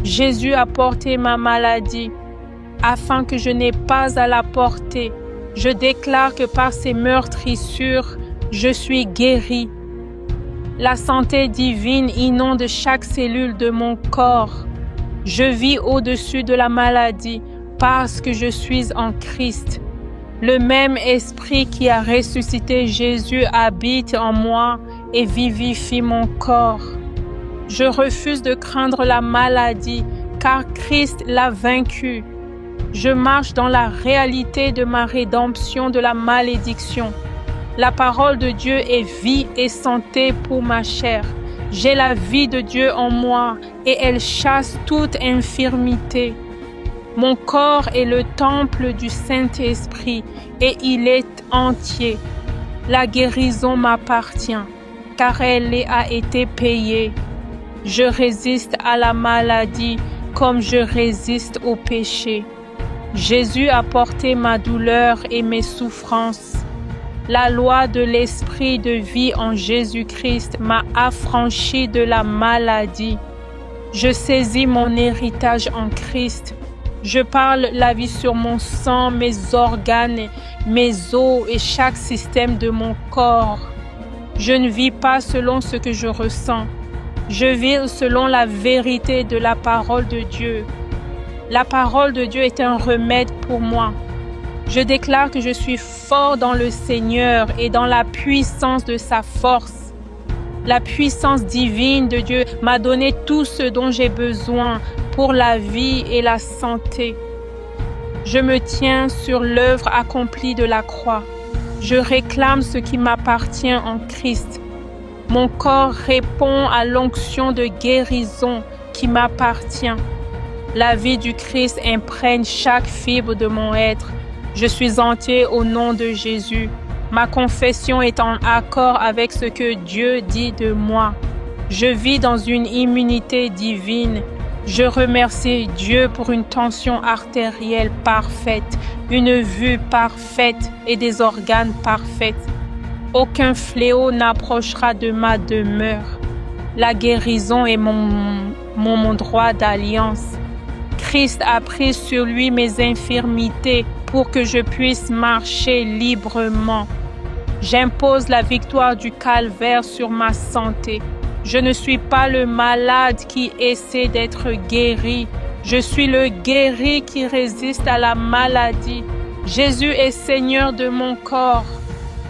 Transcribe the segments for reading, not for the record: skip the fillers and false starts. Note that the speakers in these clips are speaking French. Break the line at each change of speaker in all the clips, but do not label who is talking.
Jésus a porté ma maladie, afin que je n'ai pas à la porter. Je déclare que par ses meurtrissures, je suis guéri. La santé divine inonde chaque cellule de mon corps. Je vis au-dessus de la maladie parce que je suis en Christ. Le même esprit qui a ressuscité Jésus habite en moi et vivifie mon corps. Je refuse de craindre la maladie car Christ l'a vaincue. Je marche dans la réalité de ma rédemption de la malédiction. La parole de Dieu est vie et santé pour ma chair. J'ai la vie de Dieu en moi et elle chasse toute infirmité. Mon corps est le temple du Saint-Esprit et il est entier. La guérison m'appartient car elle a été payée. Je résiste à la maladie comme je résiste au péché. Jésus a porté ma douleur et mes souffrances. La loi de l'esprit de vie en Jésus-Christ m'a affranchi de la maladie. Je saisis mon héritage en Christ. Je parle la vie sur mon sang, mes organes, mes os et chaque système de mon corps. Je ne vis pas selon ce que je ressens. Je vis selon la vérité de la parole de Dieu. La parole de Dieu est un remède pour moi. Je déclare que je suis fort dans le Seigneur et dans la puissance de sa force. La puissance divine de Dieu m'a donné tout ce dont j'ai besoin pour la vie et la santé. Je me tiens sur l'œuvre accomplie de la croix. Je réclame ce qui m'appartient en Christ. Mon corps répond à l'onction de guérison qui m'appartient. La vie du Christ imprègne chaque fibre de mon être. Je suis entier au nom de Jésus. Ma confession est en accord avec ce que Dieu dit de moi. Je vis dans une immunité divine. Je remercie Dieu pour une tension artérielle parfaite, une vue parfaite et des organes parfaits. Aucun fléau n'approchera de ma demeure. La guérison est mon droit d'alliance. Christ a pris sur lui mes infirmités pour que je puisse marcher librement. J'impose la victoire du calvaire sur ma santé. Je ne suis pas le malade qui essaie d'être guéri. Je suis le guéri qui résiste à la maladie. Jésus est Seigneur de mon corps.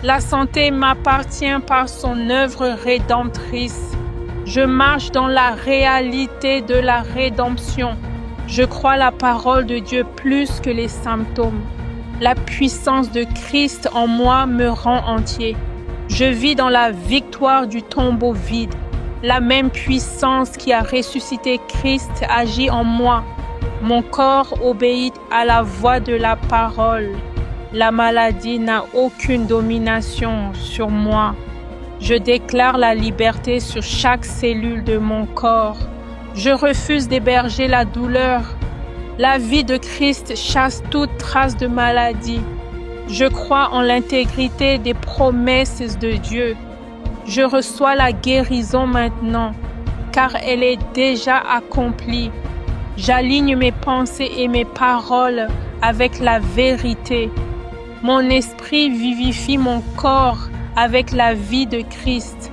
La santé m'appartient par son œuvre rédemptrice. Je marche dans la réalité de la rédemption. Je crois la parole de Dieu plus que les symptômes. La puissance de Christ en moi me rend entier. Je vis dans la victoire du tombeau vide. La même puissance qui a ressuscité Christ agit en moi. Mon corps obéit à la voix de la parole. La maladie n'a aucune domination sur moi. Je déclare la liberté sur chaque cellule de mon corps. Je refuse d'héberger la douleur. La vie de Christ chasse toute trace de maladie. Je crois en l'intégrité des promesses de Dieu. Je reçois la guérison maintenant, car elle est déjà accomplie. J'aligne mes pensées et mes paroles avec la vérité. Mon esprit vivifie mon corps avec la vie de Christ.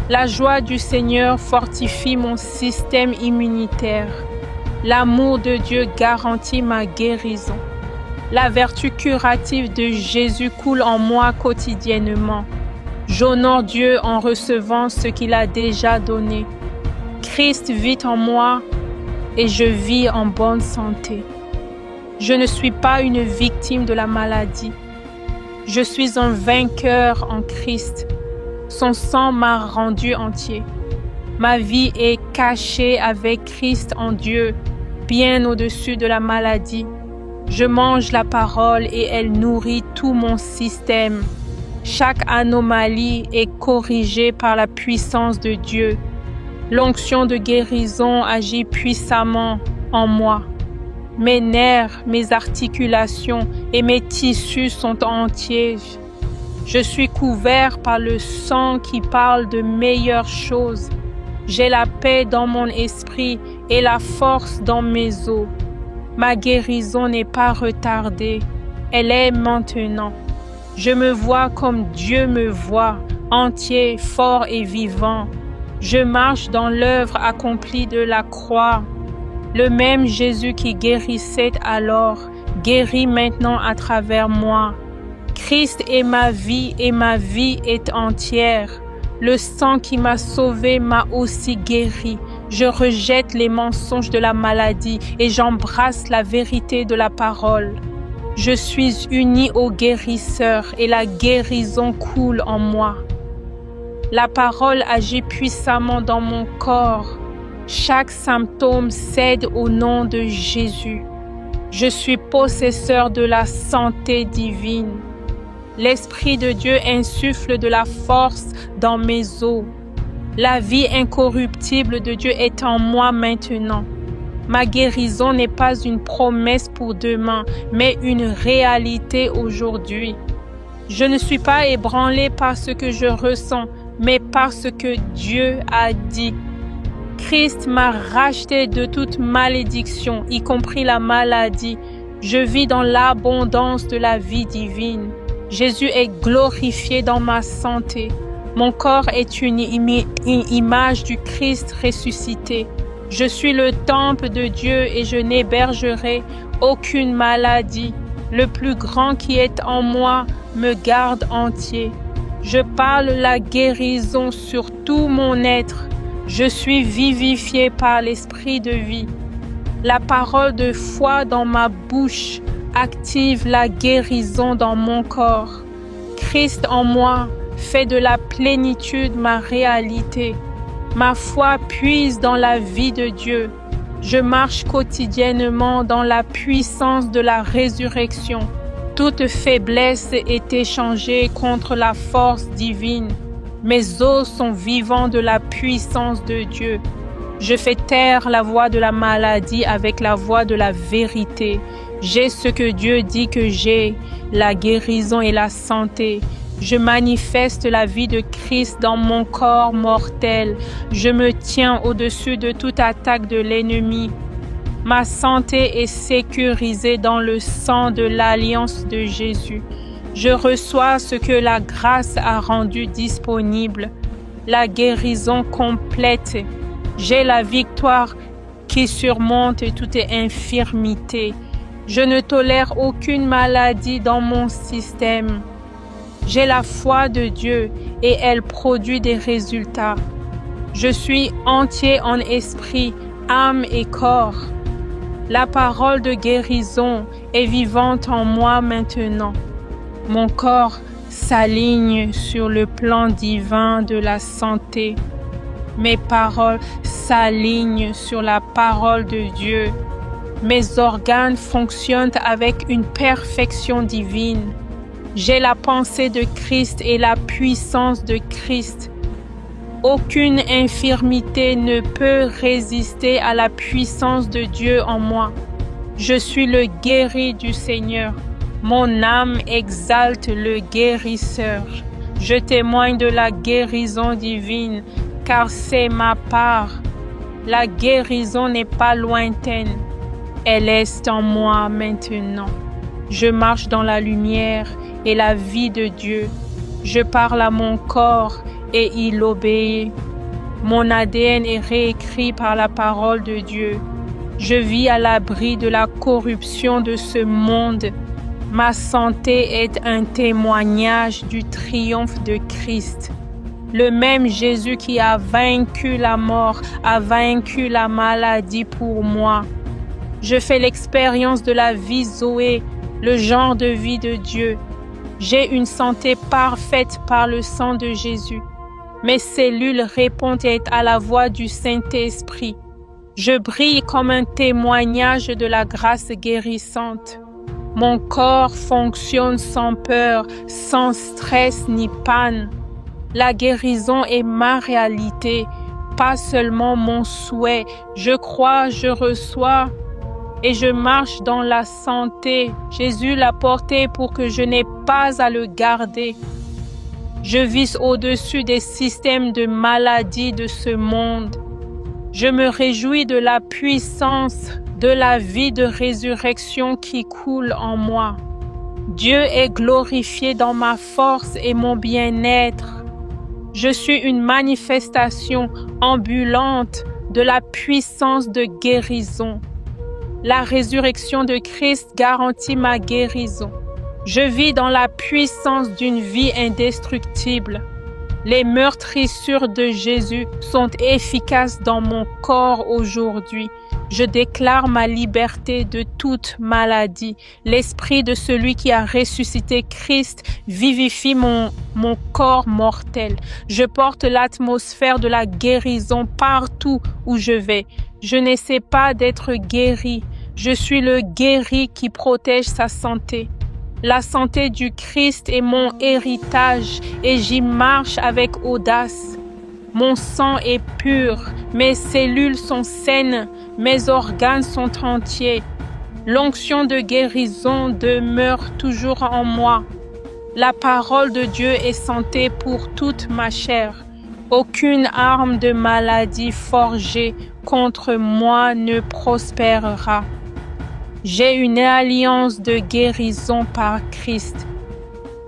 La joie du Seigneur fortifie mon système immunitaire. L'amour de Dieu garantit ma guérison. La vertu curative de Jésus coule en moi quotidiennement. J'honore Dieu en recevant ce qu'il a déjà donné. Christ vit en moi et je vis en bonne santé. Je ne suis pas une victime de la maladie. Je suis un vainqueur en Christ. Son sang m'a rendu entier. Ma vie est cachée avec Christ en Dieu, bien au-dessus de la maladie. Je mange la parole et elle nourrit tout mon système. Chaque anomalie est corrigée par la puissance de Dieu. L'onction de guérison agit puissamment en moi. Mes nerfs, mes articulations et mes tissus sont entiers. Je suis couvert par le sang qui parle de meilleures choses. J'ai la paix dans mon esprit et la force dans mes os. Ma guérison n'est pas retardée, elle est maintenant. Je me vois comme Dieu me voit, entier, fort et vivant. Je marche dans l'œuvre accomplie de la croix. Le même Jésus qui guérissait alors, guérit maintenant à travers moi. Christ est ma vie et ma vie est entière. Le sang qui m'a sauvé m'a aussi guéri. Je rejette les mensonges de la maladie et j'embrasse la vérité de la parole. Je suis uni au guérisseur et la guérison coule en moi. La parole agit puissamment dans mon corps. Chaque symptôme cède au nom de Jésus. Je suis possesseur de la santé divine. L'Esprit de Dieu insuffle de la force dans mes os. La vie incorruptible de Dieu est en moi maintenant. Ma guérison n'est pas une promesse pour demain, mais une réalité aujourd'hui. Je ne suis pas ébranlé par ce que je ressens, mais par ce que Dieu a dit. Christ m'a racheté de toute malédiction, y compris la maladie. Je vis dans l'abondance de la vie divine. Jésus est glorifié dans ma santé. Mon corps est une image du Christ ressuscité. Je suis le temple de Dieu et je n'hébergerai aucune maladie. Le plus grand qui est en moi me garde entier. Je parle la guérison sur tout mon être. Je suis vivifié par l'esprit de vie. La parole de foi dans ma bouche active la guérison dans mon corps. Christ en moi fait de la plénitude ma réalité. Ma foi puise dans la vie de Dieu. Je marche quotidiennement dans la puissance de la résurrection. Toute faiblesse est échangée contre la force divine. Mes os sont vivants de la puissance de Dieu. Je fais taire la voix de la maladie avec la voix de la vérité. J'ai ce que Dieu dit que j'ai, la guérison et la santé. Je manifeste la vie de Christ dans mon corps mortel. Je me tiens au-dessus de toute attaque de l'ennemi. Ma santé est sécurisée dans le sang de l'alliance de Jésus. Je reçois ce que la grâce a rendu disponible, la guérison complète. J'ai la victoire qui surmonte toute infirmité. Je ne tolère aucune maladie dans mon système. J'ai la foi de Dieu et elle produit des résultats. Je suis entier en esprit, âme et corps. La parole de guérison est vivante en moi maintenant. Mon corps s'aligne sur le plan divin de la santé. Mes paroles s'alignent sur la parole de Dieu. Mes organes fonctionnent avec une perfection divine. J'ai la pensée de Christ et la puissance de Christ. Aucune infirmité ne peut résister à la puissance de Dieu en moi. Je suis le guéri du Seigneur. Mon âme exalte le guérisseur. Je témoigne de la guérison divine, car c'est ma part. La guérison n'est pas lointaine. Elle est en moi maintenant. Je marche dans la lumière et la vie de Dieu. Je parle à mon corps et il obéit. Mon ADN est réécrit par la parole de Dieu. Je vis à l'abri de la corruption de ce monde. Ma santé est un témoignage du triomphe de Christ. Le même Jésus qui a vaincu la mort a vaincu la maladie pour moi. Je fais l'expérience de la vie Zoé, le genre de vie de Dieu. J'ai une santé parfaite par le sang de Jésus. Mes cellules répondent à la voix du Saint-Esprit. Je brille comme un témoignage de la grâce guérissante. Mon corps fonctionne sans peur, sans stress ni panne. La guérison est ma réalité, pas seulement mon souhait. Je crois, je reçois et je marche dans la santé. Jésus l'a porté pour que je n'ai pas à le garder. Je vis au-dessus des systèmes de maladie de ce monde. Je me réjouis de la puissance de la vie de résurrection qui coule en moi. Dieu est glorifié dans ma force et mon bien-être. Je suis une manifestation ambulante de la puissance de guérison. La résurrection de Christ garantit ma guérison. Je vis dans la puissance d'une vie indestructible. Les meurtrissures de Jésus sont efficaces dans mon corps aujourd'hui. Je déclare ma liberté de toute maladie. L'esprit de celui qui a ressuscité Christ vivifie mon corps mortel. Je porte l'atmosphère de la guérison partout où je vais. Je n'essaie pas d'être guéri. Je suis le guéri qui protège sa santé. La santé du Christ est mon héritage et j'y marche avec audace. Mon sang est pur, mes cellules sont saines, mes organes sont entiers. L'onction de guérison demeure toujours en moi. La parole de Dieu est santé pour toute ma chair. Aucune arme de maladie forgée contre moi ne prospérera. J'ai une alliance de guérison par Christ.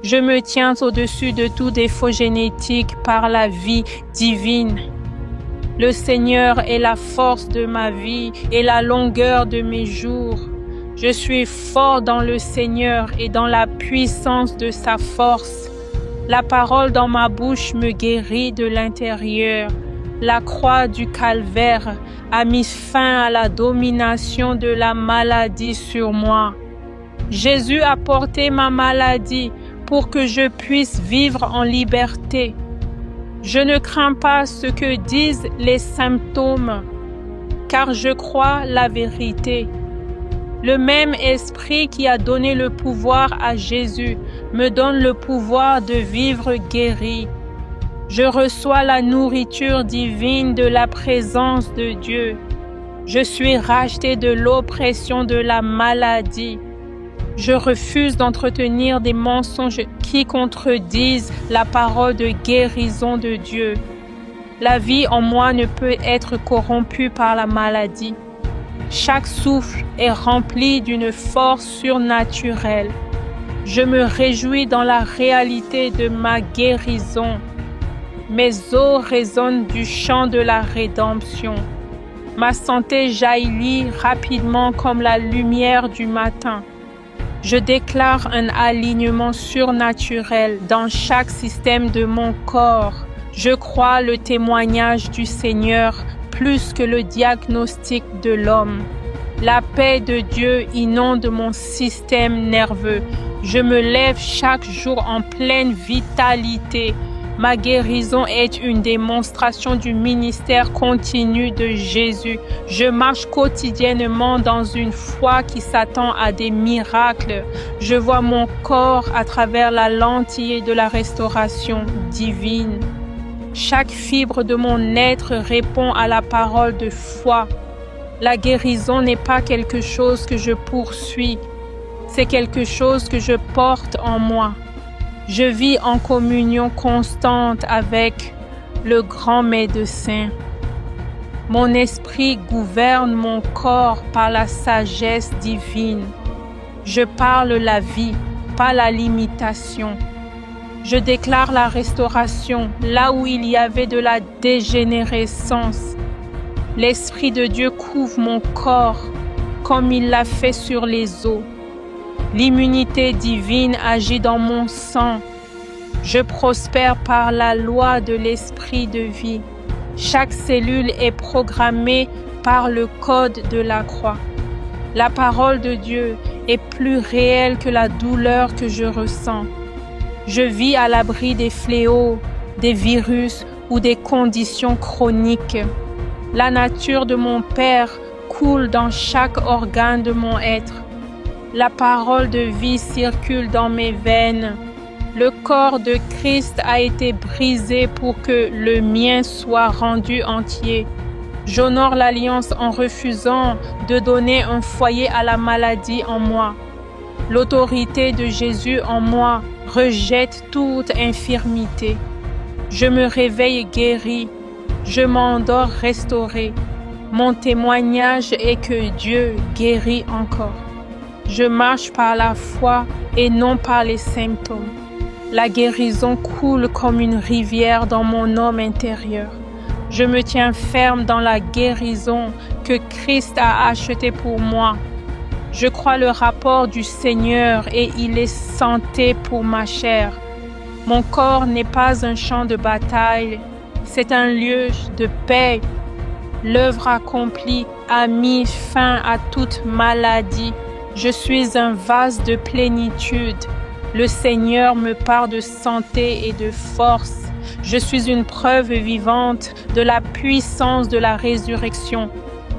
Je me tiens au-dessus de tout défaut génétique par la vie divine. Le Seigneur est la force de ma vie et la longueur de mes jours. Je suis fort dans le Seigneur et dans la puissance de sa force. La parole dans ma bouche me guérit de l'intérieur. La croix du calvaire a mis fin à la domination de la maladie sur moi. Jésus a porté ma maladie pour que je puisse vivre en liberté. Je ne crains pas ce que disent les symptômes, car je crois la vérité. Le même esprit qui a donné le pouvoir à Jésus me donne le pouvoir de vivre guéri. Je reçois la nourriture divine de la présence de Dieu. Je suis racheté de l'oppression de la maladie. Je refuse d'entretenir des mensonges qui contredisent la parole de guérison de Dieu. La vie en moi ne peut être corrompue par la maladie. Chaque souffle est rempli d'une force surnaturelle. Je me réjouis dans la réalité de ma guérison. Mes os résonnent du chant de la rédemption. Ma santé jaillit rapidement comme la lumière du matin. Je déclare un alignement surnaturel dans chaque système de mon corps. Je crois le témoignage du Seigneur plus que le diagnostic de l'homme. La paix de Dieu inonde mon système nerveux. Je me lève chaque jour en pleine vitalité. Ma guérison est une démonstration du ministère continu de Jésus. Je marche quotidiennement dans une foi qui s'attend à des miracles. Je vois mon corps à travers la lentille de la restauration divine. Chaque fibre de mon être répond à la parole de foi. La guérison n'est pas quelque chose que je poursuis, c'est quelque chose que je porte en moi. Je vis en communion constante avec le grand médecin. Mon esprit gouverne mon corps par la sagesse divine. Je parle la vie, pas la limitation. Je déclare la restauration là où il y avait de la dégénérescence. L'Esprit de Dieu couvre mon corps comme il l'a fait sur les eaux. L'immunité divine agit dans mon sang. Je prospère par la loi de l'esprit de vie. Chaque cellule est programmée par le code de la croix. La parole de Dieu est plus réelle que la douleur que je ressens. Je vis à l'abri des fléaux, des virus ou des conditions chroniques. La nature de mon Père coule dans chaque organe de mon être. La parole de vie circule dans mes veines. Le corps de Christ a été brisé pour que le mien soit rendu entier. J'honore l'alliance en refusant de donner un foyer à la maladie en moi. L'autorité de Jésus en moi rejette toute infirmité. Je me réveille guéri. Je m'endors restauré. Mon témoignage est que Dieu guérit encore. Je marche par la foi et non par les symptômes. La guérison coule comme une rivière dans mon homme intérieur. Je me tiens ferme dans la guérison que Christ a achetée pour moi. Je crois le rapport du Seigneur et il est santé pour ma chair. Mon corps n'est pas un champ de bataille, c'est un lieu de paix. L'œuvre accomplie a mis fin à toute maladie. Je suis un vase de plénitude. Le Seigneur me parle de santé et de force. Je suis une preuve vivante de la puissance de la résurrection.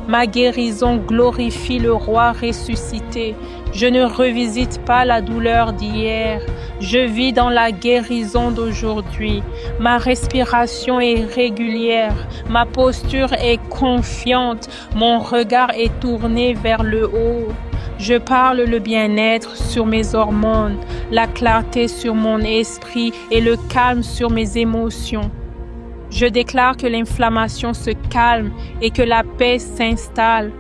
Ma guérison glorifie le roi ressuscité. Je ne revisite pas la douleur d'hier. Je vis dans la guérison d'aujourd'hui. Ma respiration est régulière. Ma posture est confiante. Mon regard est tourné vers le haut. Je parle le bien-être sur mes hormones, la clarté sur mon esprit et le calme sur mes émotions. Je déclare que l'inflammation se calme et que la paix s'installe.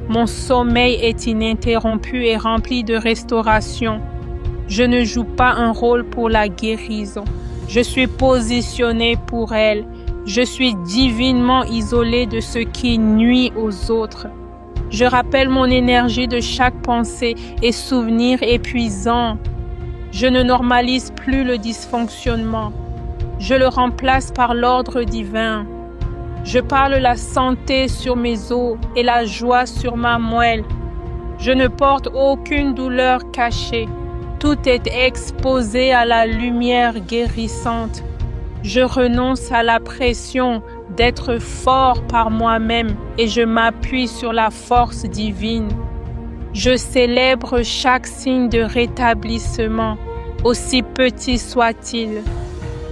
Mon sommeil est ininterrompu et rempli de restauration. Je ne joue pas un rôle pour la guérison. Je suis positionné pour elle. Je suis divinement isolé de ce qui nuit aux autres. Je rappelle mon énergie de chaque pensée et souvenir épuisant. Je ne normalise plus le dysfonctionnement. Je le remplace par l'ordre divin. Je parle la santé sur mes os et la joie sur ma moelle. Je ne porte aucune douleur cachée. Tout est exposé à la lumière guérissante. Je renonce à la pression d'être fort par moi-même et je m'appuie sur la force divine. Je célèbre chaque signe de rétablissement, aussi petit soit-il.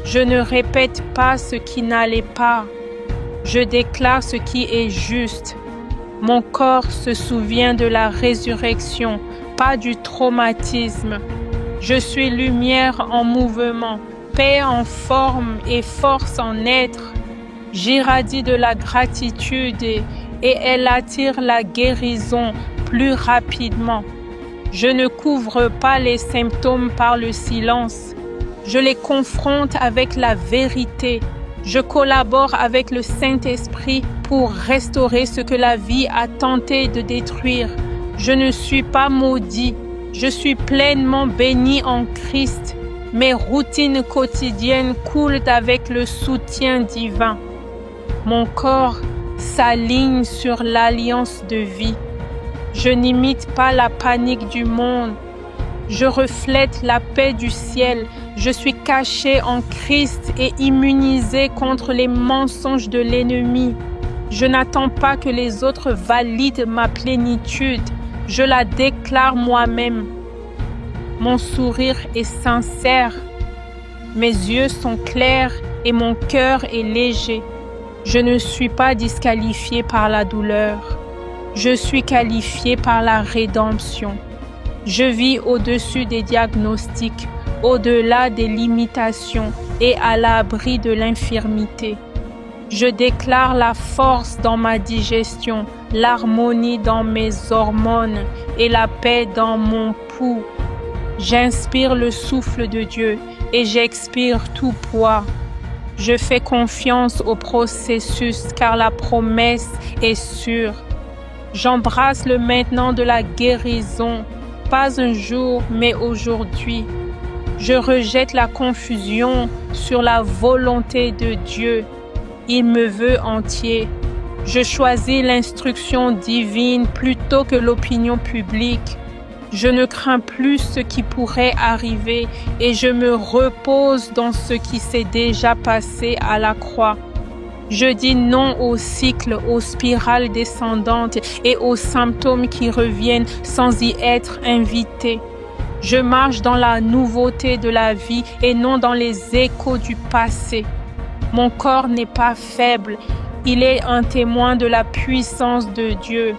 Je ne répète pas ce qui n'allait pas. Je déclare ce qui est juste. Mon corps se souvient de la résurrection, pas du traumatisme. Je suis lumière en mouvement, paix en forme et force en être. J'irradie de la gratitude et elle attire la guérison plus rapidement. Je ne couvre pas les symptômes par le silence. Je les confronte avec la vérité. Je collabore avec le Saint-Esprit pour restaurer ce que la vie a tenté de détruire. Je ne suis pas maudit. Je suis pleinement béni en Christ. Mes routines quotidiennes coulent avec le soutien divin. Mon corps s'aligne sur l'alliance de vie. Je n'imite pas la panique du monde. Je reflète la paix du ciel. Je suis caché en Christ et immunisé contre les mensonges de l'ennemi. Je n'attends pas que les autres valident ma plénitude. Je la déclare moi-même. Mon sourire est sincère. Mes yeux sont clairs et mon cœur est léger. Je ne suis pas disqualifié par la douleur. Je suis qualifié par la rédemption. Je vis au-dessus des diagnostics, au-delà des limitations et à l'abri de l'infirmité. Je déclare la force dans ma digestion, l'harmonie dans mes hormones et la paix dans mon pouls. J'inspire le souffle de Dieu et j'expire tout poids. Je fais confiance au processus car la promesse est sûre. J'embrasse le maintenant de la guérison, pas un jour mais aujourd'hui. Je rejette la confusion sur la volonté de Dieu. Il me veut entier. Je choisis l'instruction divine plutôt que l'opinion publique. Je ne crains plus ce qui pourrait arriver et je me repose dans ce qui s'est déjà passé à la croix. Je dis non au cycle, aux spirales descendantes et aux symptômes qui reviennent sans y être invité. Je marche dans la nouveauté de la vie et non dans les échos du passé. Mon corps n'est pas faible, il est un témoin de la puissance de Dieu.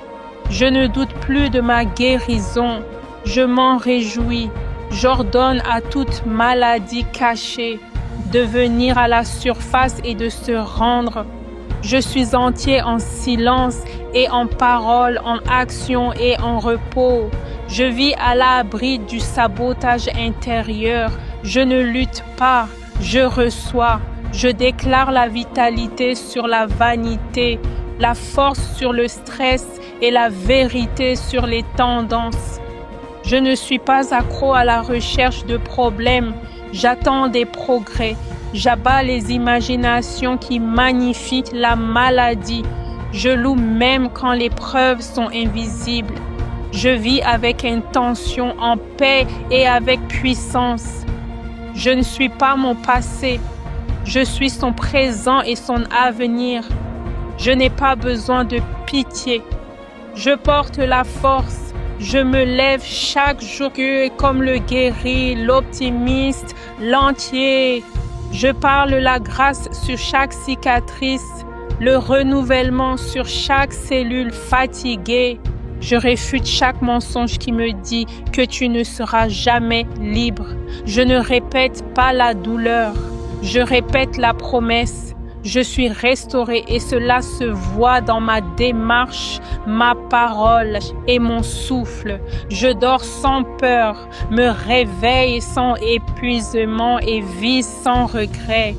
Je ne doute plus de ma guérison, je m'en réjouis. J'ordonne à toute maladie cachée de venir à la surface et de se rendre. Je suis entier en silence et en parole, en action et en repos. Je vis à l'abri du sabotage intérieur. Je ne lutte pas, je reçois. Je déclare la vitalité sur la vanité, la force sur le stress et la vérité sur les tendances. Je ne suis pas accro à la recherche de problèmes. J'attends des progrès. J'abats les imaginations qui magnifient la maladie. Je loue même quand les preuves sont invisibles. Je vis avec intention, en paix et avec puissance. Je ne suis pas mon passé. Je suis son présent et son avenir. Je n'ai pas besoin de pitié. Je porte la force. Je me lève chaque jour comme le guéri, l'optimiste, l'entier. Je parle la grâce sur chaque cicatrice, le renouvellement sur chaque cellule fatiguée. Je réfute chaque mensonge qui me dit que tu ne seras jamais libre. Je ne répète pas la douleur, je répète la promesse. Je suis restaurée et cela se voit dans ma démarche, ma parole et mon souffle. Je dors sans peur, me réveille sans épuisement et vis sans regret.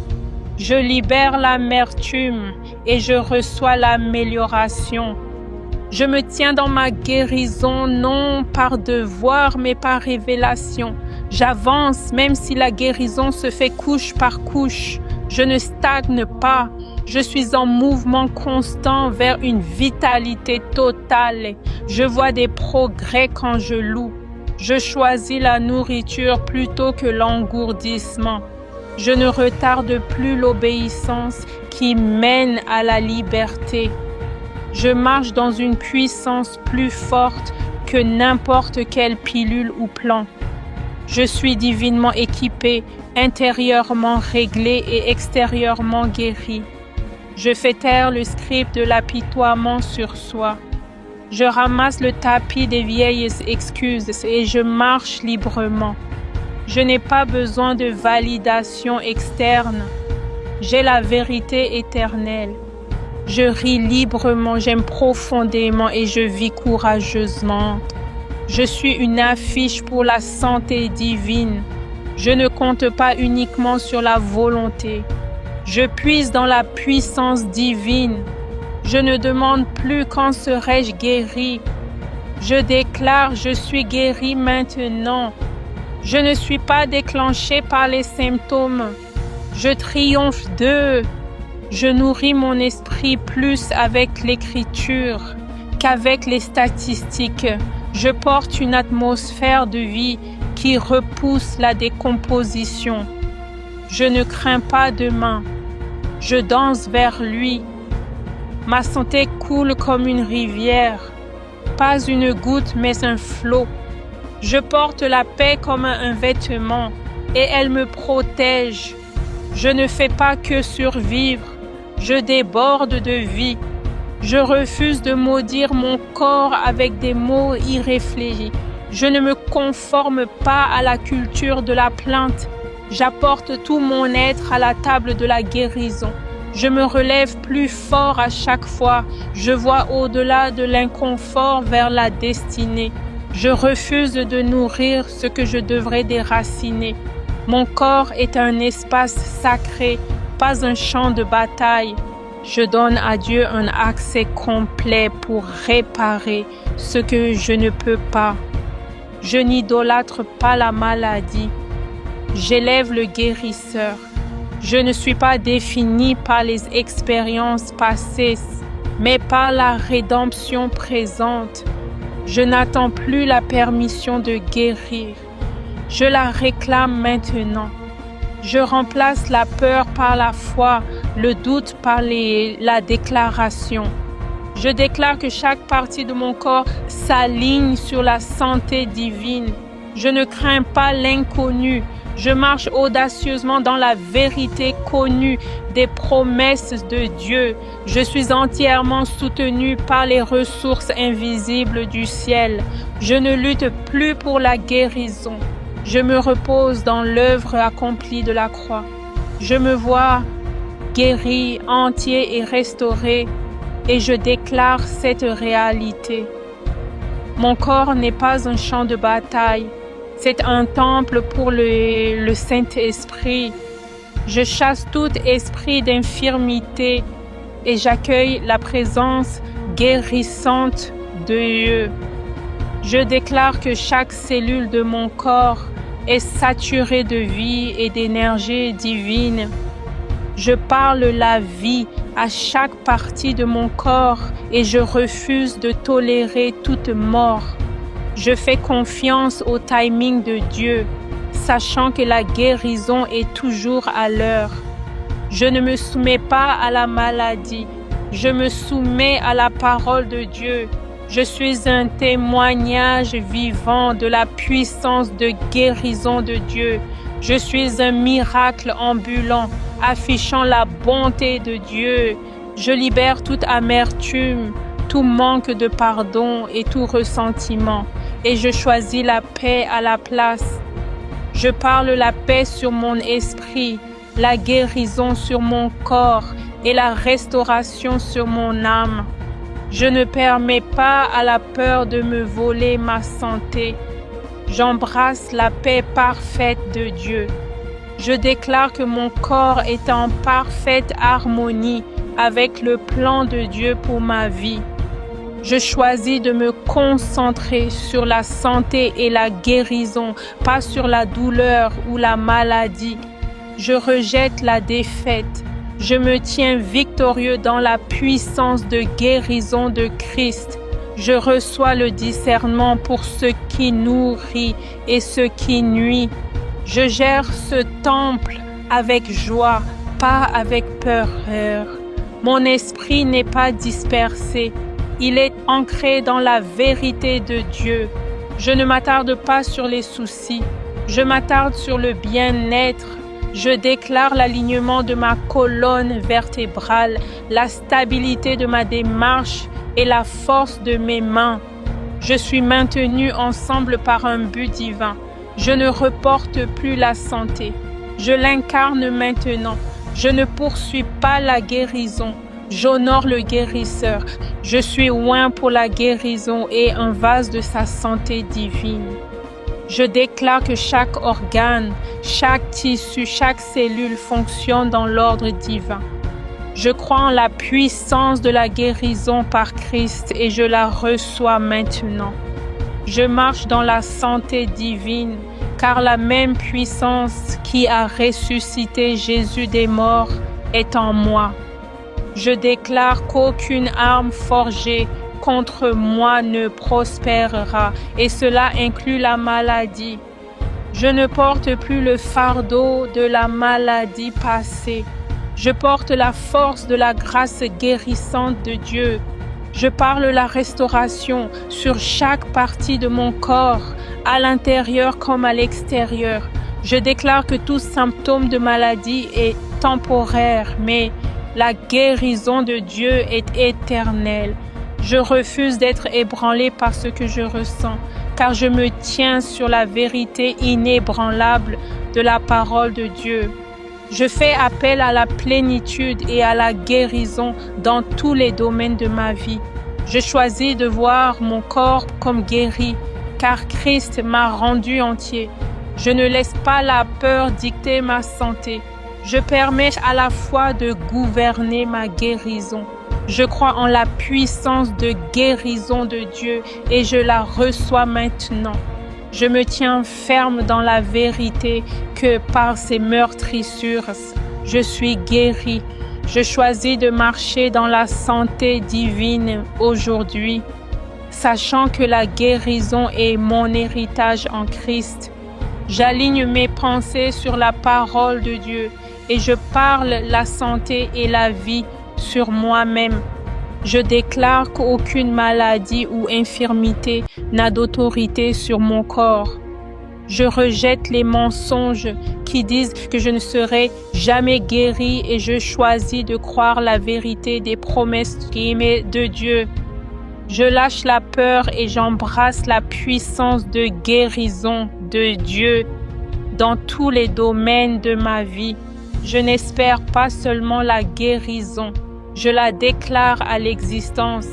Je libère l'amertume et je reçois l'amélioration. Je me tiens dans ma guérison non par devoir mais par révélation. J'avance même si la guérison se fait couche par couche. Je ne stagne pas, je suis en mouvement constant vers une vitalité totale. Je vois des progrès quand je loue. Je choisis la nourriture plutôt que l'engourdissement. Je ne retarde plus l'obéissance qui mène à la liberté. Je marche dans une puissance plus forte que n'importe quelle pilule ou plan. Je suis divinement équipé, intérieurement réglé et extérieurement guéri. Je fais taire le script de l'apitoiement sur soi. Je ramasse le tapis des vieilles excuses et je marche librement. Je n'ai pas besoin de validation externe. J'ai la vérité éternelle. Je ris librement, j'aime profondément et je vis courageusement. Je suis une affiche pour la santé divine. Je ne compte pas uniquement sur la volonté. Je puise dans la puissance divine. Je ne demande plus quand serai-je guéri. Je déclare, je suis guéri maintenant. Je ne suis pas déclenché par les symptômes. Je triomphe d'eux. Je nourris mon esprit plus avec l'écriture qu'avec les statistiques. Je porte une atmosphère de vie qui repousse la décomposition. Je ne crains pas demain. Je danse vers lui. Ma santé coule comme une rivière. Pas une goutte, mais un flot. Je porte la paix comme un vêtement et elle me protège. Je ne fais pas que survivre. Je déborde de vie. Je refuse de maudire mon corps avec des mots irréfléchis. Je ne me conforme pas à la culture de la plainte. J'apporte tout mon être à la table de la guérison. Je me relève plus fort à chaque fois. Je vois au-delà de l'inconfort vers la destinée. Je refuse de nourrir ce que je devrais déraciner. Mon corps est un espace sacré, pas un champ de bataille. Je donne à Dieu un accès complet pour réparer ce que je ne peux pas. Je n'idolâtre pas la maladie. J'élève le guérisseur. Je ne suis pas défini par les expériences passées, mais par la rédemption présente. Je n'attends plus la permission de guérir. Je la réclame maintenant. Je remplace la peur par la foi, le doute par la déclaration. Je déclare que chaque partie de mon corps s'aligne sur la santé divine. Je ne crains pas l'inconnu. Je marche audacieusement dans la vérité connue des promesses de Dieu. Je suis entièrement soutenu par les ressources invisibles du ciel. Je ne lutte plus pour la guérison. Je me repose dans l'œuvre accomplie de la croix. Je me vois guéri, entier et restauré. et je déclare cette réalité. Mon corps n'est pas un champ de bataille, c'est un temple pour le Saint-Esprit. Je chasse tout esprit d'infirmité et j'accueille la présence guérissante de Dieu. Je déclare que chaque cellule de mon corps est saturée de vie et d'énergie divine. Je parle la vie à chaque partie de mon corps et je refuse de tolérer toute mort. Je fais confiance au timing de Dieu, sachant que la guérison est toujours à l'heure. Je ne me soumets pas à la maladie, je me soumets à la parole de Dieu. Je suis un témoignage vivant de la puissance de guérison de Dieu. Je suis un miracle ambulant, affichant la bonté de Dieu. Je libère toute amertume, tout manque de pardon et tout ressentiment. Et je choisis la paix à la place. Je parle la paix sur mon esprit, la guérison sur mon corps et la restauration sur mon âme. Je ne permets pas à la peur de me voler ma santé. J'embrasse la paix parfaite de Dieu. Je déclare que mon corps est en parfaite harmonie avec le plan de Dieu pour ma vie. Je choisis de me concentrer sur la santé et la guérison, pas sur la douleur ou la maladie. Je rejette la défaite. Je me tiens victorieux dans la puissance de guérison de Christ. Je reçois le discernement pour ce qui nourrit et ce qui nuit. Je gère ce temple avec joie, pas avec peur. Mon esprit n'est pas dispersé. Il est ancré dans la vérité de Dieu. Je ne m'attarde pas sur les soucis. Je m'attarde sur le bien-être. Je déclare l'alignement de ma colonne vertébrale, la stabilité de ma démarche et la force de mes mains. Je suis maintenu ensemble par un but divin. Je ne reporte plus la santé. Je l'incarne maintenant. Je ne poursuis pas la guérison. J'honore le guérisseur. Je suis oint pour la guérison et un vase de sa santé divine. Je déclare que chaque organe, chaque tissu, chaque cellule fonctionne dans l'ordre divin. Je crois en la puissance de la guérison par Christ et je la reçois maintenant. Je marche dans la santé divine, car la même puissance qui a ressuscité Jésus des morts est en moi. Je déclare qu'aucune arme forgée contre moi ne prospérera, et cela inclut la maladie. Je ne porte plus le fardeau de la maladie passée. Je porte la force de la grâce guérissante de Dieu. Je parle la restauration sur chaque partie de mon corps, à l'intérieur comme à l'extérieur. Je déclare que tout symptôme de maladie est temporaire, mais la guérison de Dieu est éternelle. Je refuse d'être ébranlé par ce que je ressens, car je me tiens sur la vérité inébranlable de la parole de Dieu. Je fais appel à la plénitude et à la guérison dans tous les domaines de ma vie. Je choisis de voir mon corps comme guéri, car Christ m'a rendu entier. Je ne laisse pas la peur dicter ma santé. Je permets à la foi de gouverner ma guérison. Je crois en la puissance de guérison de Dieu et je la reçois maintenant. Je me tiens ferme dans la vérité que par ses meurtrissures, je suis guéri. Je choisis de marcher dans la santé divine aujourd'hui, sachant que la guérison est mon héritage en Christ. J'aligne mes pensées sur la parole de Dieu et je parle la santé et la vie sur moi-même. Je déclare qu'aucune maladie ou infirmité n'a d'autorité sur mon corps. Je rejette les mensonges qui disent que je ne serai jamais guéri et je choisis de croire la vérité des promesses de Dieu. Je lâche la peur et j'embrasse la puissance de guérison de Dieu dans tous les domaines de ma vie. Je n'espère pas seulement la guérison, Je la déclare à l'existence.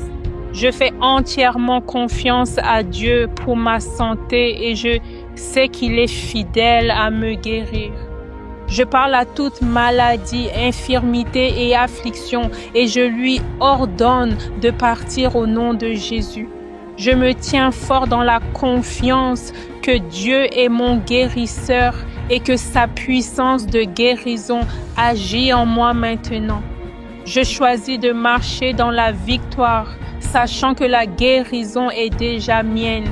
Je fais entièrement confiance à Dieu pour ma santé et je sais qu'il est fidèle à me guérir. Je parle à toute maladie, infirmité et affliction et je lui ordonne de partir au nom de Jésus. Je me tiens fort dans la confiance que Dieu est mon guérisseur et que sa puissance de guérison agit en moi maintenant. Je choisis de marcher dans la victoire, sachant que la guérison est déjà mienne.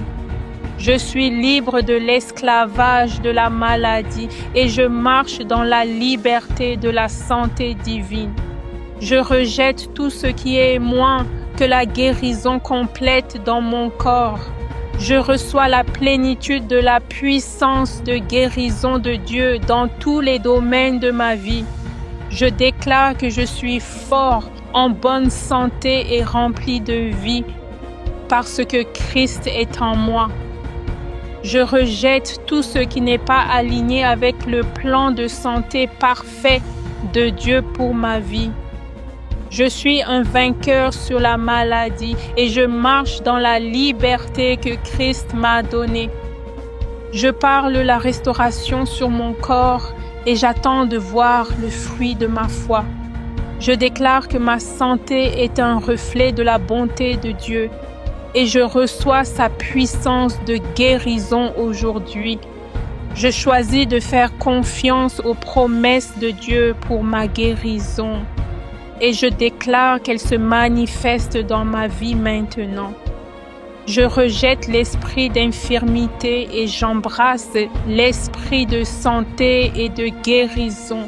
Je suis libre de l'esclavage de la maladie et je marche dans la liberté de la santé divine. Je rejette tout ce qui est moins que la guérison complète dans mon corps. Je reçois la plénitude de la puissance de guérison de Dieu dans tous les domaines de ma vie. Je déclare que je suis fort, en bonne santé et rempli de vie parce que Christ est en moi. Je rejette tout ce qui n'est pas aligné avec le plan de santé parfait de Dieu pour ma vie. Je suis un vainqueur sur la maladie et je marche dans la liberté que Christ m'a donnée. Je parle la restauration sur mon corps et j'attends de voir le fruit de ma foi. Je déclare que ma santé est un reflet de la bonté de Dieu et je reçois sa puissance de guérison aujourd'hui. Je choisis de faire confiance aux promesses de Dieu pour ma guérison et je déclare qu'elle se manifeste dans ma vie maintenant. Je rejette l'esprit d'infirmité et j'embrasse l'esprit de santé et de guérison.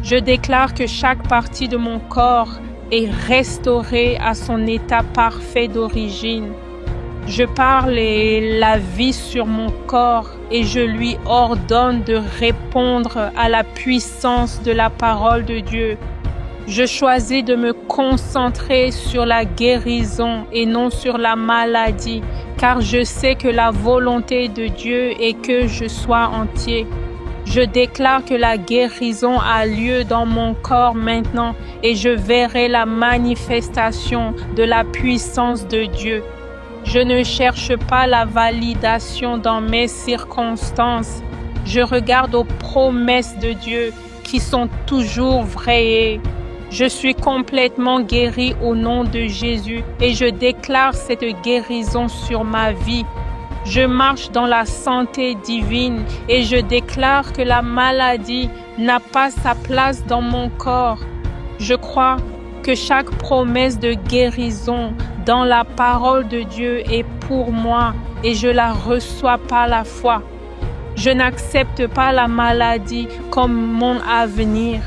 Je déclare que chaque partie de mon corps est restaurée à son état parfait d'origine. Je parle la vie sur mon corps et je lui ordonne de répondre à la puissance de la parole de Dieu. Je choisis de me concentrer sur la guérison et non sur la maladie, car je sais que la volonté de Dieu est que je sois entier. Je déclare que la guérison a lieu dans mon corps maintenant et je verrai la manifestation de la puissance de Dieu. Je ne cherche pas la validation dans mes circonstances. Je regarde aux promesses de Dieu qui sont toujours vraies. Je suis complètement guéri au nom de Jésus et je déclare cette guérison sur ma vie. Je marche dans la santé divine et je déclare que la maladie n'a pas sa place dans mon corps. Je crois que chaque promesse de guérison dans la parole de Dieu est pour moi et je la reçois par la foi. Je n'accepte pas la maladie comme mon avenir.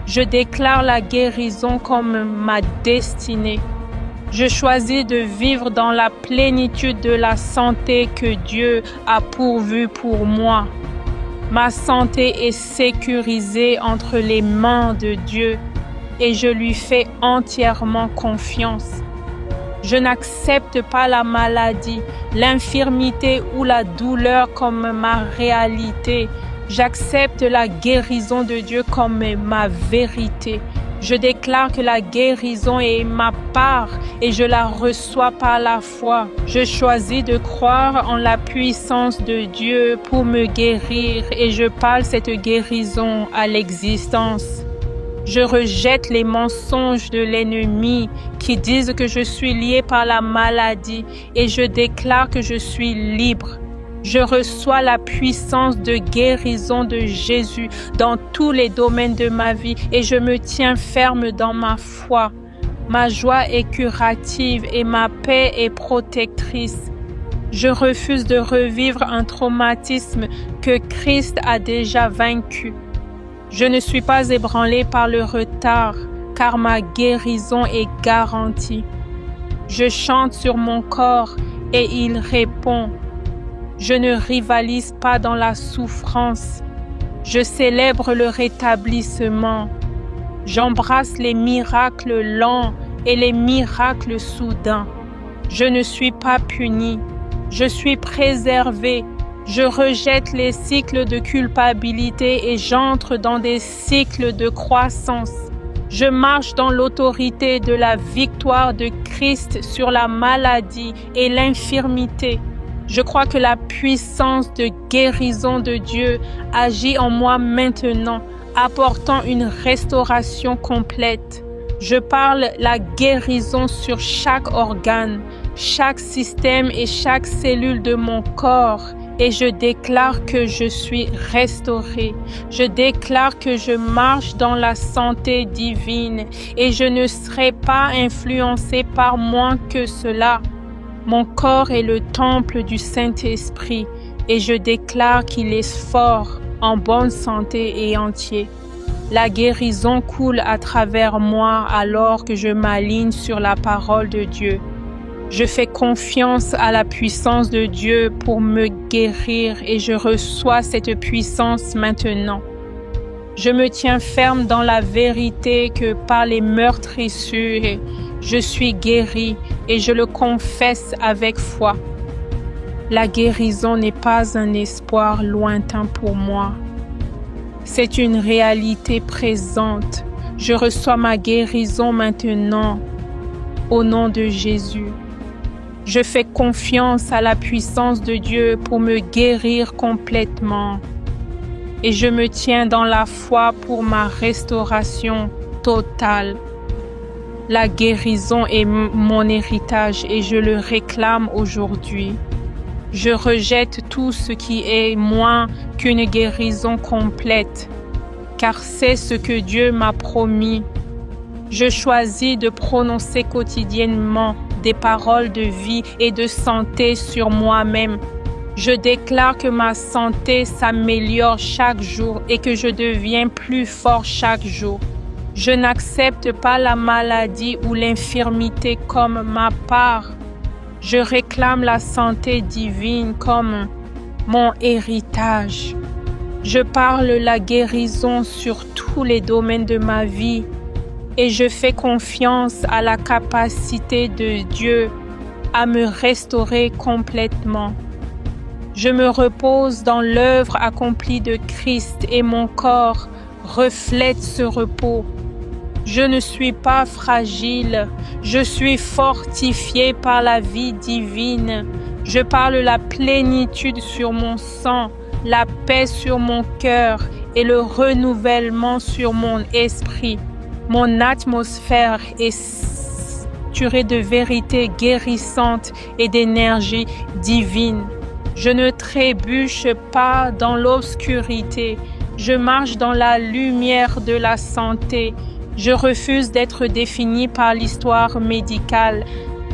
Je déclare la guérison comme ma destinée. Je choisis de vivre dans la plénitude de la santé que Dieu a pourvue pour moi. Ma santé est sécurisée entre les mains de Dieu et je lui fais entièrement confiance. Je n'accepte pas la maladie, l'infirmité ou la douleur comme ma réalité. J'accepte la guérison de Dieu comme ma vérité. Je déclare que la guérison est ma part et je la reçois par la foi. Je choisis de croire en la puissance de Dieu pour me guérir et je parle cette guérison à l'existence. Je rejette les mensonges de l'ennemi qui disent que je suis lié par la maladie et je déclare que je suis libre. Je reçois la puissance de guérison de Jésus dans tous les domaines de ma vie et je me tiens ferme dans ma foi. Ma joie est curative et ma paix est protectrice. Je refuse de revivre un traumatisme que Christ a déjà vaincu. Je ne suis pas ébranlé par le retard car ma guérison est garantie. Je chante sur mon corps et il répond. Je ne rivalise pas dans la souffrance. Je célèbre le rétablissement. J'embrasse les miracles lents et les miracles soudains. Je ne suis pas puni. Je suis préservé. Je rejette les cycles de culpabilité et j'entre dans des cycles de croissance. Je marche dans l'autorité de la victoire de Christ sur la maladie et l'infirmité. Je crois que la puissance de guérison de Dieu agit en moi maintenant, apportant une restauration complète. Je parle la guérison sur chaque organe, chaque système et chaque cellule de mon corps. Et je déclare que je suis restaurée. Je déclare que je marche dans la santé divine et je ne serai pas influencée par moins que cela. Mon corps est le temple du Saint-Esprit et je déclare qu'il est fort, en bonne santé et entier. La guérison coule à travers moi alors que je m'aligne sur la parole de Dieu. Je fais confiance à la puissance de Dieu pour me guérir et je reçois cette puissance maintenant. Je me tiens ferme dans la vérité que par les meurtrissures, je suis guéri et je le confesse avec foi. La guérison n'est pas un espoir lointain pour moi. C'est une réalité présente. Je reçois ma guérison maintenant au nom de Jésus. Je fais confiance à la puissance de Dieu pour me guérir complètement. Et je me tiens dans la foi pour ma restauration totale. La guérison est mon héritage et je le réclame aujourd'hui. Je rejette tout ce qui est moins qu'une guérison complète, car c'est ce que Dieu m'a promis. Je choisis de prononcer quotidiennement des paroles de vie et de santé sur moi-même. Je déclare que ma santé s'améliore chaque jour et que je deviens plus fort chaque jour. Je n'accepte pas la maladie ou l'infirmité comme ma part. Je réclame la santé divine comme mon héritage. Je parle la guérison sur tous les domaines de ma vie et je fais confiance à la capacité de Dieu à me restaurer complètement. Je me repose dans l'œuvre accomplie de Christ et mon corps reflète ce repos. Je ne suis pas fragile, je suis fortifié par la vie divine. Je parle la plénitude sur mon sang, la paix sur mon cœur et le renouvellement sur mon esprit. Mon atmosphère est saturée de vérité guérissante et d'énergie divine. Je ne trébuche pas dans l'obscurité, je marche dans la lumière de la santé. Je refuse d'être défini par l'histoire médicale.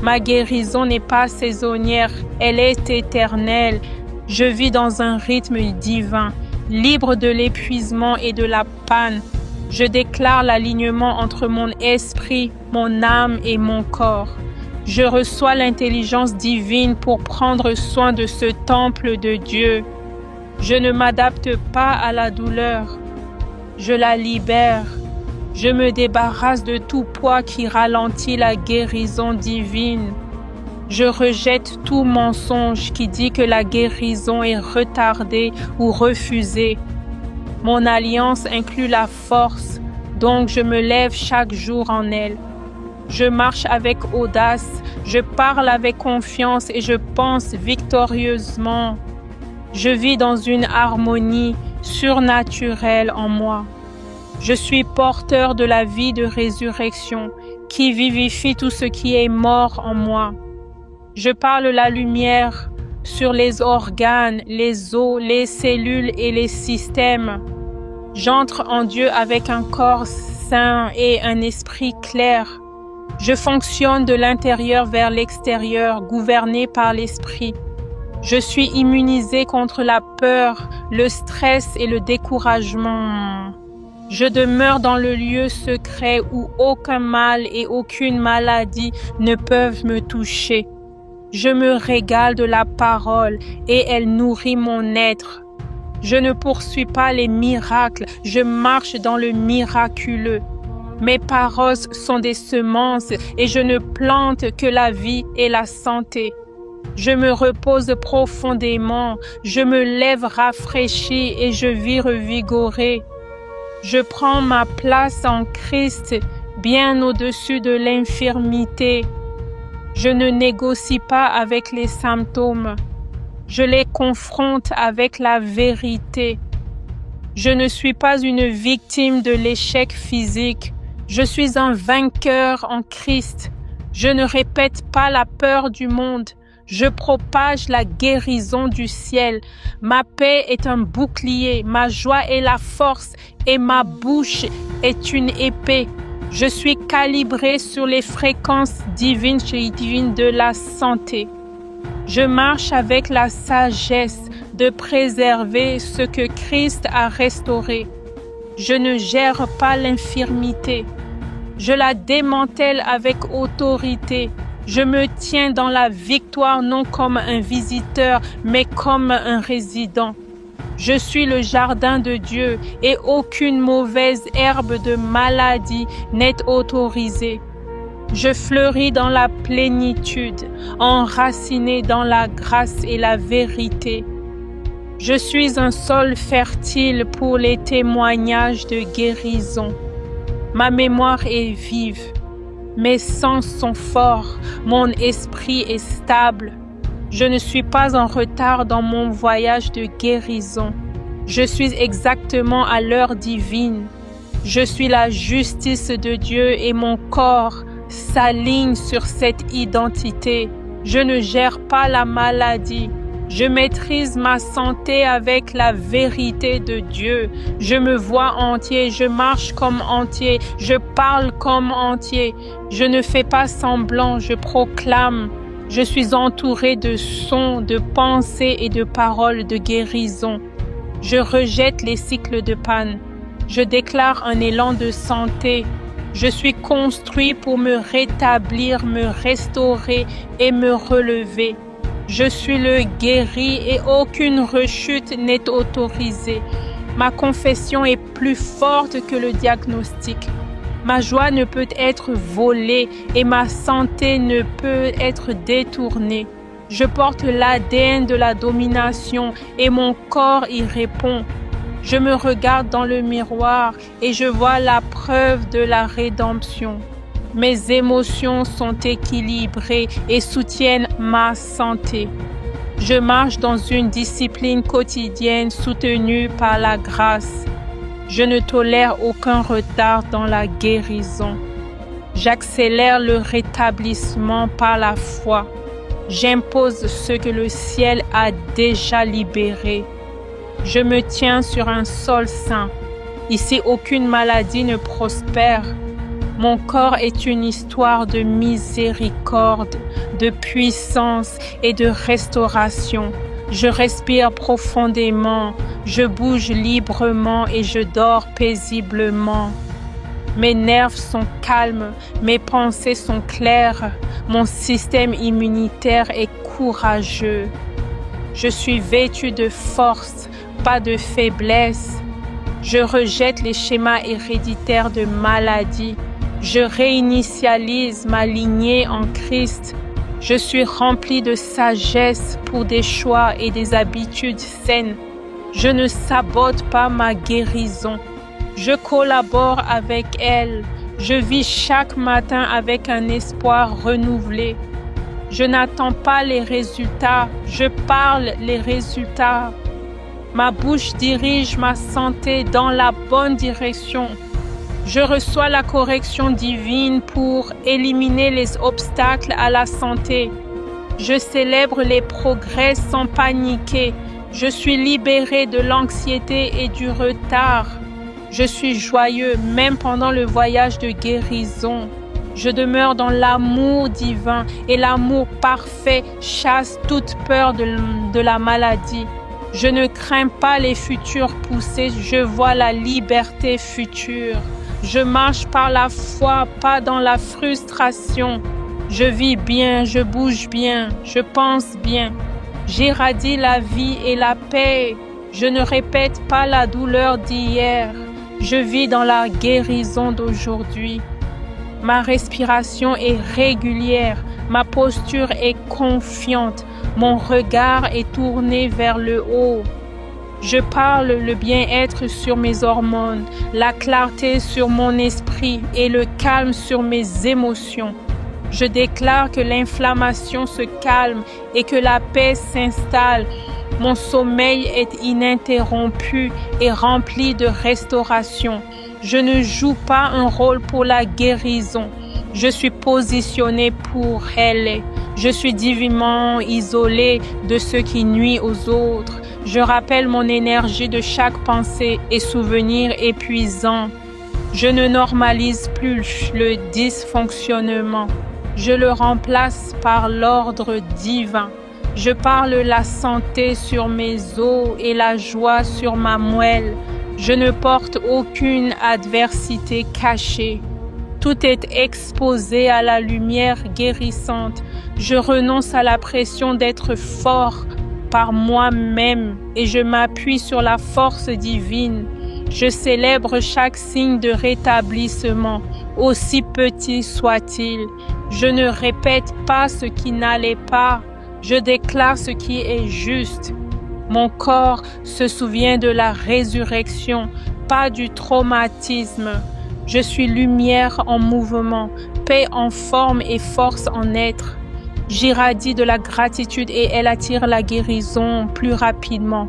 Ma guérison n'est pas saisonnière, elle est éternelle. Je vis dans un rythme divin, libre de l'épuisement et de la panne. Je déclare l'alignement entre mon esprit, mon âme et mon corps. Je reçois l'intelligence divine pour prendre soin de ce temple de Dieu. Je ne m'adapte pas à la douleur, je la libère. Je me débarrasse de tout poids qui ralentit la guérison divine. Je rejette tout mensonge qui dit que la guérison est retardée ou refusée. Mon alliance inclut la force, donc je me lève chaque jour en elle. Je marche avec audace, je parle avec confiance et je pense victorieusement. Je vis dans une harmonie surnaturelle en moi. Je suis porteur de la vie de résurrection qui vivifie tout ce qui est mort en moi. Je parle la lumière sur les organes, les os, les cellules et les systèmes. J'entre en Dieu avec un corps sain et un esprit clair. Je fonctionne de l'intérieur vers l'extérieur, gouverné par l'esprit. Je suis immunisé contre la peur, le stress et le découragement. Je demeure dans le lieu secret où aucun mal et aucune maladie ne peuvent me toucher. Je me régale de la parole et elle nourrit mon être. Je ne poursuis pas les miracles, je marche dans le miraculeux. Mes paroles sont des semences et je ne plante que la vie et la santé. Je me repose profondément, je me lève rafraîchi et je vis revigoré. Je prends ma place en Christ, bien au-dessus de l'infirmité. Je ne négocie pas avec les symptômes. Je les confronte avec la vérité. Je ne suis pas une victime de l'échec physique. Je suis un vainqueur en Christ. Je ne répète pas la peur du monde. Je propage la guérison du ciel. Ma paix est un bouclier, ma joie est la force et ma bouche est une épée. Je suis calibré sur les fréquences divines de la santé. Je marche avec la sagesse de préserver ce que Christ a restauré. Je ne gère pas l'infirmité. Je la démantèle avec autorité. Je me tiens dans la victoire non comme un visiteur, mais comme un résident. Je suis le jardin de Dieu et aucune mauvaise herbe de maladie n'est autorisée. Je fleuris dans la plénitude, enraciné dans la grâce et la vérité. Je suis un sol fertile pour les témoignages de guérison. Ma mémoire est vive. Mes sens sont forts, mon esprit est stable. Je ne suis pas en retard dans mon voyage de guérison. Je suis exactement à l'heure divine. Je suis la justice de Dieu et mon corps s'aligne sur cette identité. Je ne gère pas la maladie. Je maîtrise ma santé avec la vérité de Dieu. Je me vois entier, je marche comme entier, je parle comme entier. Je ne fais pas semblant, je proclame. Je suis entouré de sons, de pensées et de paroles de guérison. Je rejette les cycles de panne. Je déclare un élan de santé. Je suis construit pour me rétablir, me restaurer et me relever. Je suis le guéri et aucune rechute n'est autorisée. Ma confession est plus forte que le diagnostic. Ma joie ne peut être volée et ma santé ne peut être détournée. Je porte l'ADN de la domination et mon corps y répond. Je me regarde dans le miroir et je vois la preuve de la rédemption. Mes émotions sont équilibrées et soutiennent ma santé. Je marche dans une discipline quotidienne soutenue par la grâce. Je ne tolère aucun retard dans la guérison. J'accélère le rétablissement par la foi. J'impose ce que le ciel a déjà libéré. Je me tiens sur un sol sain. Ici, aucune maladie ne prospère. Mon corps est une histoire de miséricorde, de puissance et de restauration. Je respire profondément, je bouge librement et je dors paisiblement. Mes nerfs sont calmes, mes pensées sont claires, mon système immunitaire est courageux. Je suis vêtu de force, pas de faiblesse. Je rejette les schémas héréditaires de maladie. Je réinitialise ma lignée en Christ. Je suis rempli de sagesse pour des choix et des habitudes saines. Je ne sabote pas ma guérison. Je collabore avec elle. Je vis chaque matin avec un espoir renouvelé. Je n'attends pas les résultats, je parle les résultats. Ma bouche dirige ma santé dans la bonne direction. Je reçois la correction divine pour éliminer les obstacles à la santé. Je célèbre les progrès sans paniquer. Je suis libéré de l'anxiété et du retard. Je suis joyeux même pendant le voyage de guérison. Je demeure dans l'amour divin et l'amour parfait chasse toute peur de la maladie. Je ne crains pas les futures poussées, je vois la liberté future. Je marche par la foi, pas dans la frustration. Je vis bien, je bouge bien, je pense bien. J'irradie la vie et la paix. Je ne répète pas la douleur d'hier. Je vis dans la guérison d'aujourd'hui. Ma respiration est régulière, ma posture est confiante, mon regard est tourné vers le haut. Je parle le bien-être sur mes hormones, la clarté sur mon esprit et le calme sur mes émotions. Je déclare que l'inflammation se calme et que la paix s'installe. Mon sommeil est ininterrompu et rempli de restauration. Je ne joue pas un rôle pour la guérison. Je suis positionné pour elle. Je suis divinement isolé de ce qui nuit aux autres. Je rappelle mon énergie de chaque pensée et souvenir épuisant. Je ne normalise plus le dysfonctionnement. Je le remplace par l'ordre divin. Je parle la santé sur mes os et la joie sur ma moelle. Je ne porte aucune adversité cachée. Tout est exposé à la lumière guérissante. Je renonce à la pression d'être fort par moi-même et je m'appuie sur la force divine. Je célèbre chaque signe de rétablissement, aussi petit soit-il. Je ne répète pas ce qui n'allait pas. Je déclare ce qui est juste. Mon corps se souvient de la résurrection, pas du traumatisme. Je suis lumière en mouvement, paix en forme et force en être. J'irradie de la gratitude et elle attire la guérison plus rapidement.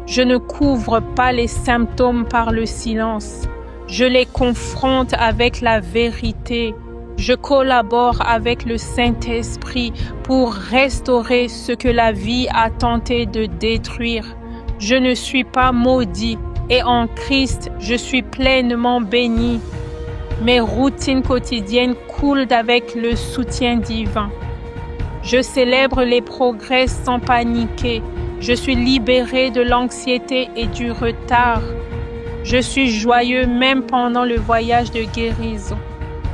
Je ne couvre pas les symptômes par le silence. Je les confronte avec la vérité. Je collabore avec le Saint-Esprit pour restaurer ce que la vie a tenté de détruire. Je ne suis pas maudit et en Christ, je suis pleinement béni. Mes routines quotidiennes coulent avec le soutien divin. Je célèbre les progrès sans paniquer. Je suis libéré de l'anxiété et du retard. Je suis joyeux même pendant le voyage de guérison.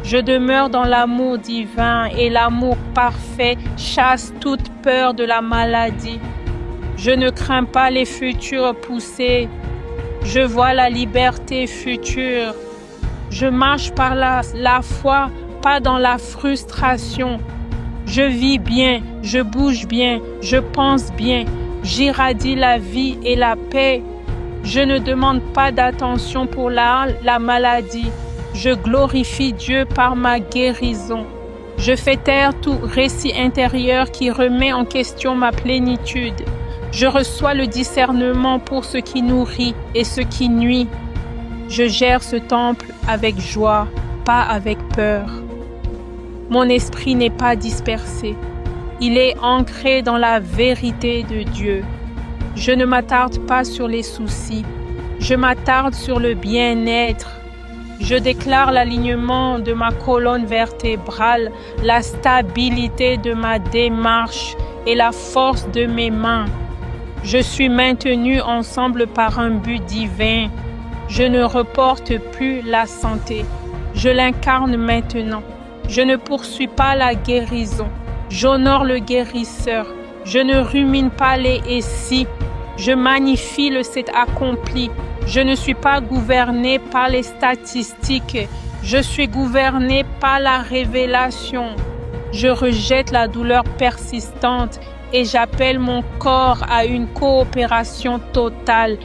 Je demeure dans l'amour divin et l'amour parfait chasse toute peur de la maladie. Je ne crains pas les futures poussées. Je vois la liberté future. Je marche par la foi, pas dans la frustration. Je vis bien, je bouge bien, je pense bien. J'irradie la vie et la paix. Je ne demande pas d'attention pour la maladie. Je glorifie Dieu par ma guérison. Je fais taire tout récit intérieur qui remet en question ma plénitude. Je reçois le discernement pour ce qui nourrit et ce qui nuit. Je gère ce temple avec joie, pas avec peur. Mon esprit n'est pas dispersé. Il est ancré dans la vérité de Dieu. Je ne m'attarde pas sur les soucis. Je m'attarde sur le bien-être. Je déclare l'alignement de ma colonne vertébrale, la stabilité de ma démarche et la force de mes mains. Je suis maintenu ensemble par un but divin. Je ne reporte plus la santé. Je l'incarne maintenant. Je ne poursuis pas la guérison. J'honore le guérisseur. Je ne rumine pas les « et si ». Je magnifie le « c'est accompli ». Je ne suis pas gouverné par les statistiques. Je suis gouverné par la révélation. Je rejette la douleur persistante et j'appelle mon corps à une coopération totale.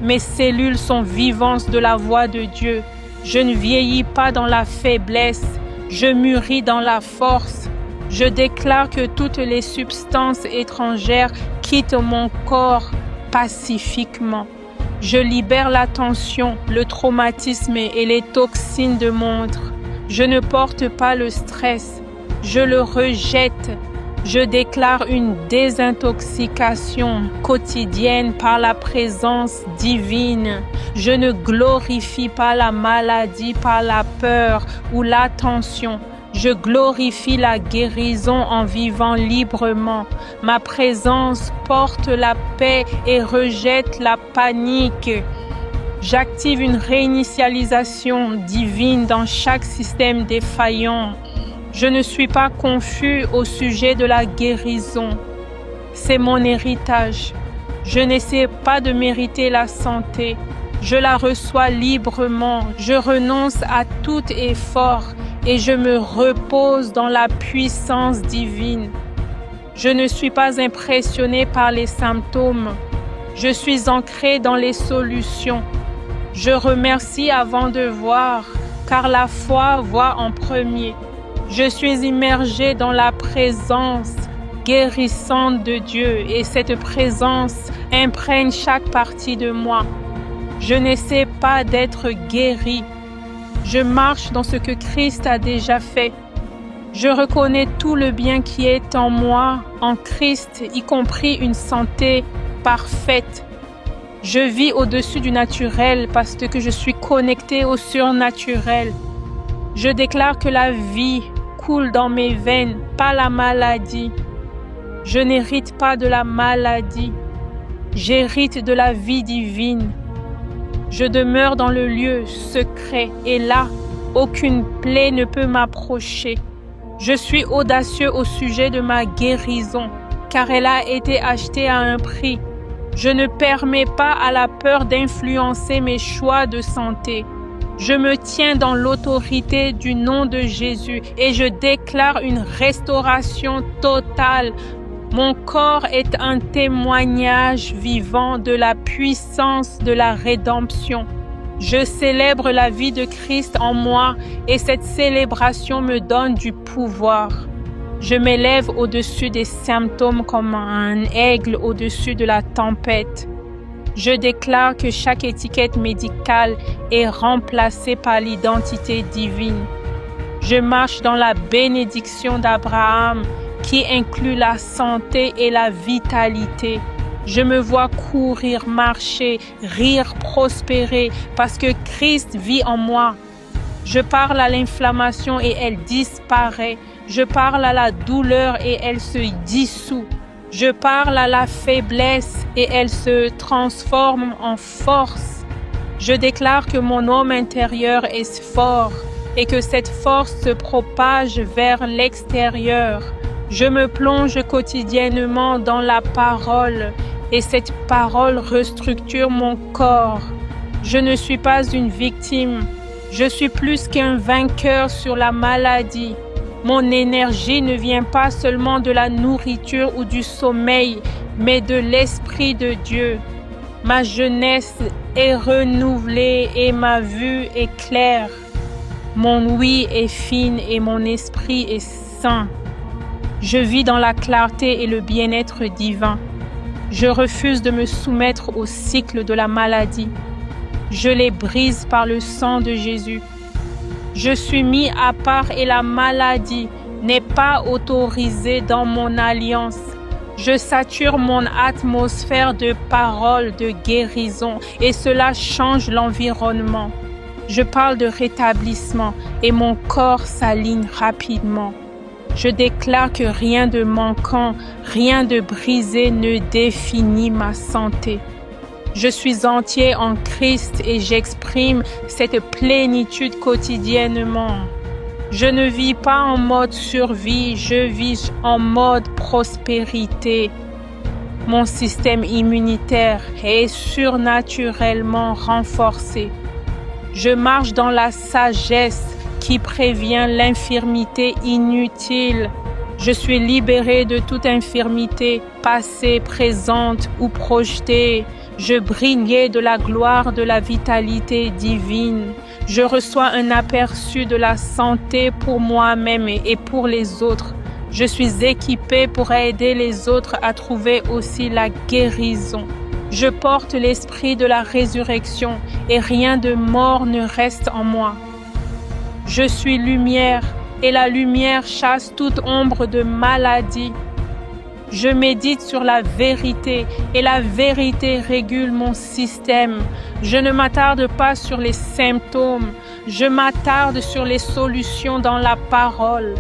Mes cellules sont vivantes de la voix de Dieu. Je ne vieillis pas dans la faiblesse. Je mûris dans la force. Je déclare que toutes les substances étrangères quittent mon corps pacifiquement. Je libère la tension, le traumatisme et les toxines de montre. Je ne porte pas le stress. Je le rejette. Je déclare une désintoxication quotidienne par la présence divine. Je ne glorifie pas la maladie par la peur ou la tension. Je glorifie la guérison en vivant librement. Ma présence porte la paix et rejette la panique. J'active une réinitialisation divine dans chaque système défaillant. Je ne suis pas confus au sujet de la guérison. C'est mon héritage. Je n'essaie pas de mériter la santé. Je la reçois librement. Je renonce à tout effort et je me repose dans la puissance divine. Je ne suis pas impressionné par les symptômes. Je suis ancré dans les solutions. Je remercie avant de voir, car la foi voit en premier. Je suis immergé dans la présence guérissante de Dieu et cette présence imprègne chaque partie de moi. Je n'essaie pas d'être guéri. Je marche dans ce que Christ a déjà fait. Je reconnais tout le bien qui est en moi, en Christ, y compris une santé parfaite. Je vis au-dessus du naturel parce que je suis connecté au surnaturel. Je déclare que la vie coule dans mes veines, pas la maladie. Je n'hérite pas de la maladie. J'hérite de la vie divine. Je demeure dans le lieu secret et là, aucune plaie ne peut m'approcher. Je suis audacieux au sujet de ma guérison, car elle a été achetée à un prix. Je ne permets pas à la peur d'influencer mes choix de santé. Je me tiens dans l'autorité du nom de Jésus et je déclare une restauration totale. Mon corps est un témoignage vivant de la puissance de la rédemption. Je célèbre la vie de Christ en moi et cette célébration me donne du pouvoir. Je m'élève au-dessus des symptômes comme un aigle au-dessus de la tempête. Je déclare que chaque étiquette médicale est remplacée par l'identité divine. Je marche dans la bénédiction d'Abraham qui inclut la santé et la vitalité. Je me vois courir, marcher, rire, prospérer parce que Christ vit en moi. Je parle à l'inflammation et elle disparaît. Je parle à la douleur et elle se dissout. Je parle à la faiblesse et elle se transforme en force. Je déclare que mon homme intérieur est fort et que cette force se propage vers l'extérieur. Je me plonge quotidiennement dans la parole et cette parole restructure mon corps. Je ne suis pas une victime. Je suis plus qu'un vainqueur sur la maladie. Mon énergie ne vient pas seulement de la nourriture ou du sommeil, mais de l'Esprit de Dieu. Ma jeunesse est renouvelée et ma vue est claire. Mon ouïe est fine et mon esprit est sain. Je vis dans la clarté et le bien-être divin. Je refuse de me soumettre au cycle de la maladie. Je les brise par le sang de Jésus. Je suis mis à part et la maladie n'est pas autorisée dans mon alliance. Je sature mon atmosphère de paroles de guérison et cela change l'environnement. Je parle de rétablissement et mon corps s'aligne rapidement. Je déclare que rien de manquant, rien de brisé ne définit ma santé. Je suis entier en Christ et j'exprime cette plénitude quotidiennement. Je ne vis pas en mode survie, je vis en mode prospérité. Mon système immunitaire est surnaturellement renforcé. Je marche dans la sagesse qui prévient l'infirmité inutile. Je suis libéré de toute infirmité, passée, présente ou projetée. Je brillais de la gloire de la vitalité divine. Je reçois un aperçu de la santé pour moi-même et pour les autres. Je suis équipé pour aider les autres à trouver aussi la guérison. Je porte l'esprit de la résurrection et rien de mort ne reste en moi. Je suis lumière et la lumière chasse toute ombre de maladie. Je médite sur la vérité et la vérité régule mon système. Je ne m'attarde pas sur les symptômes, je m'attarde sur les solutions dans la parole.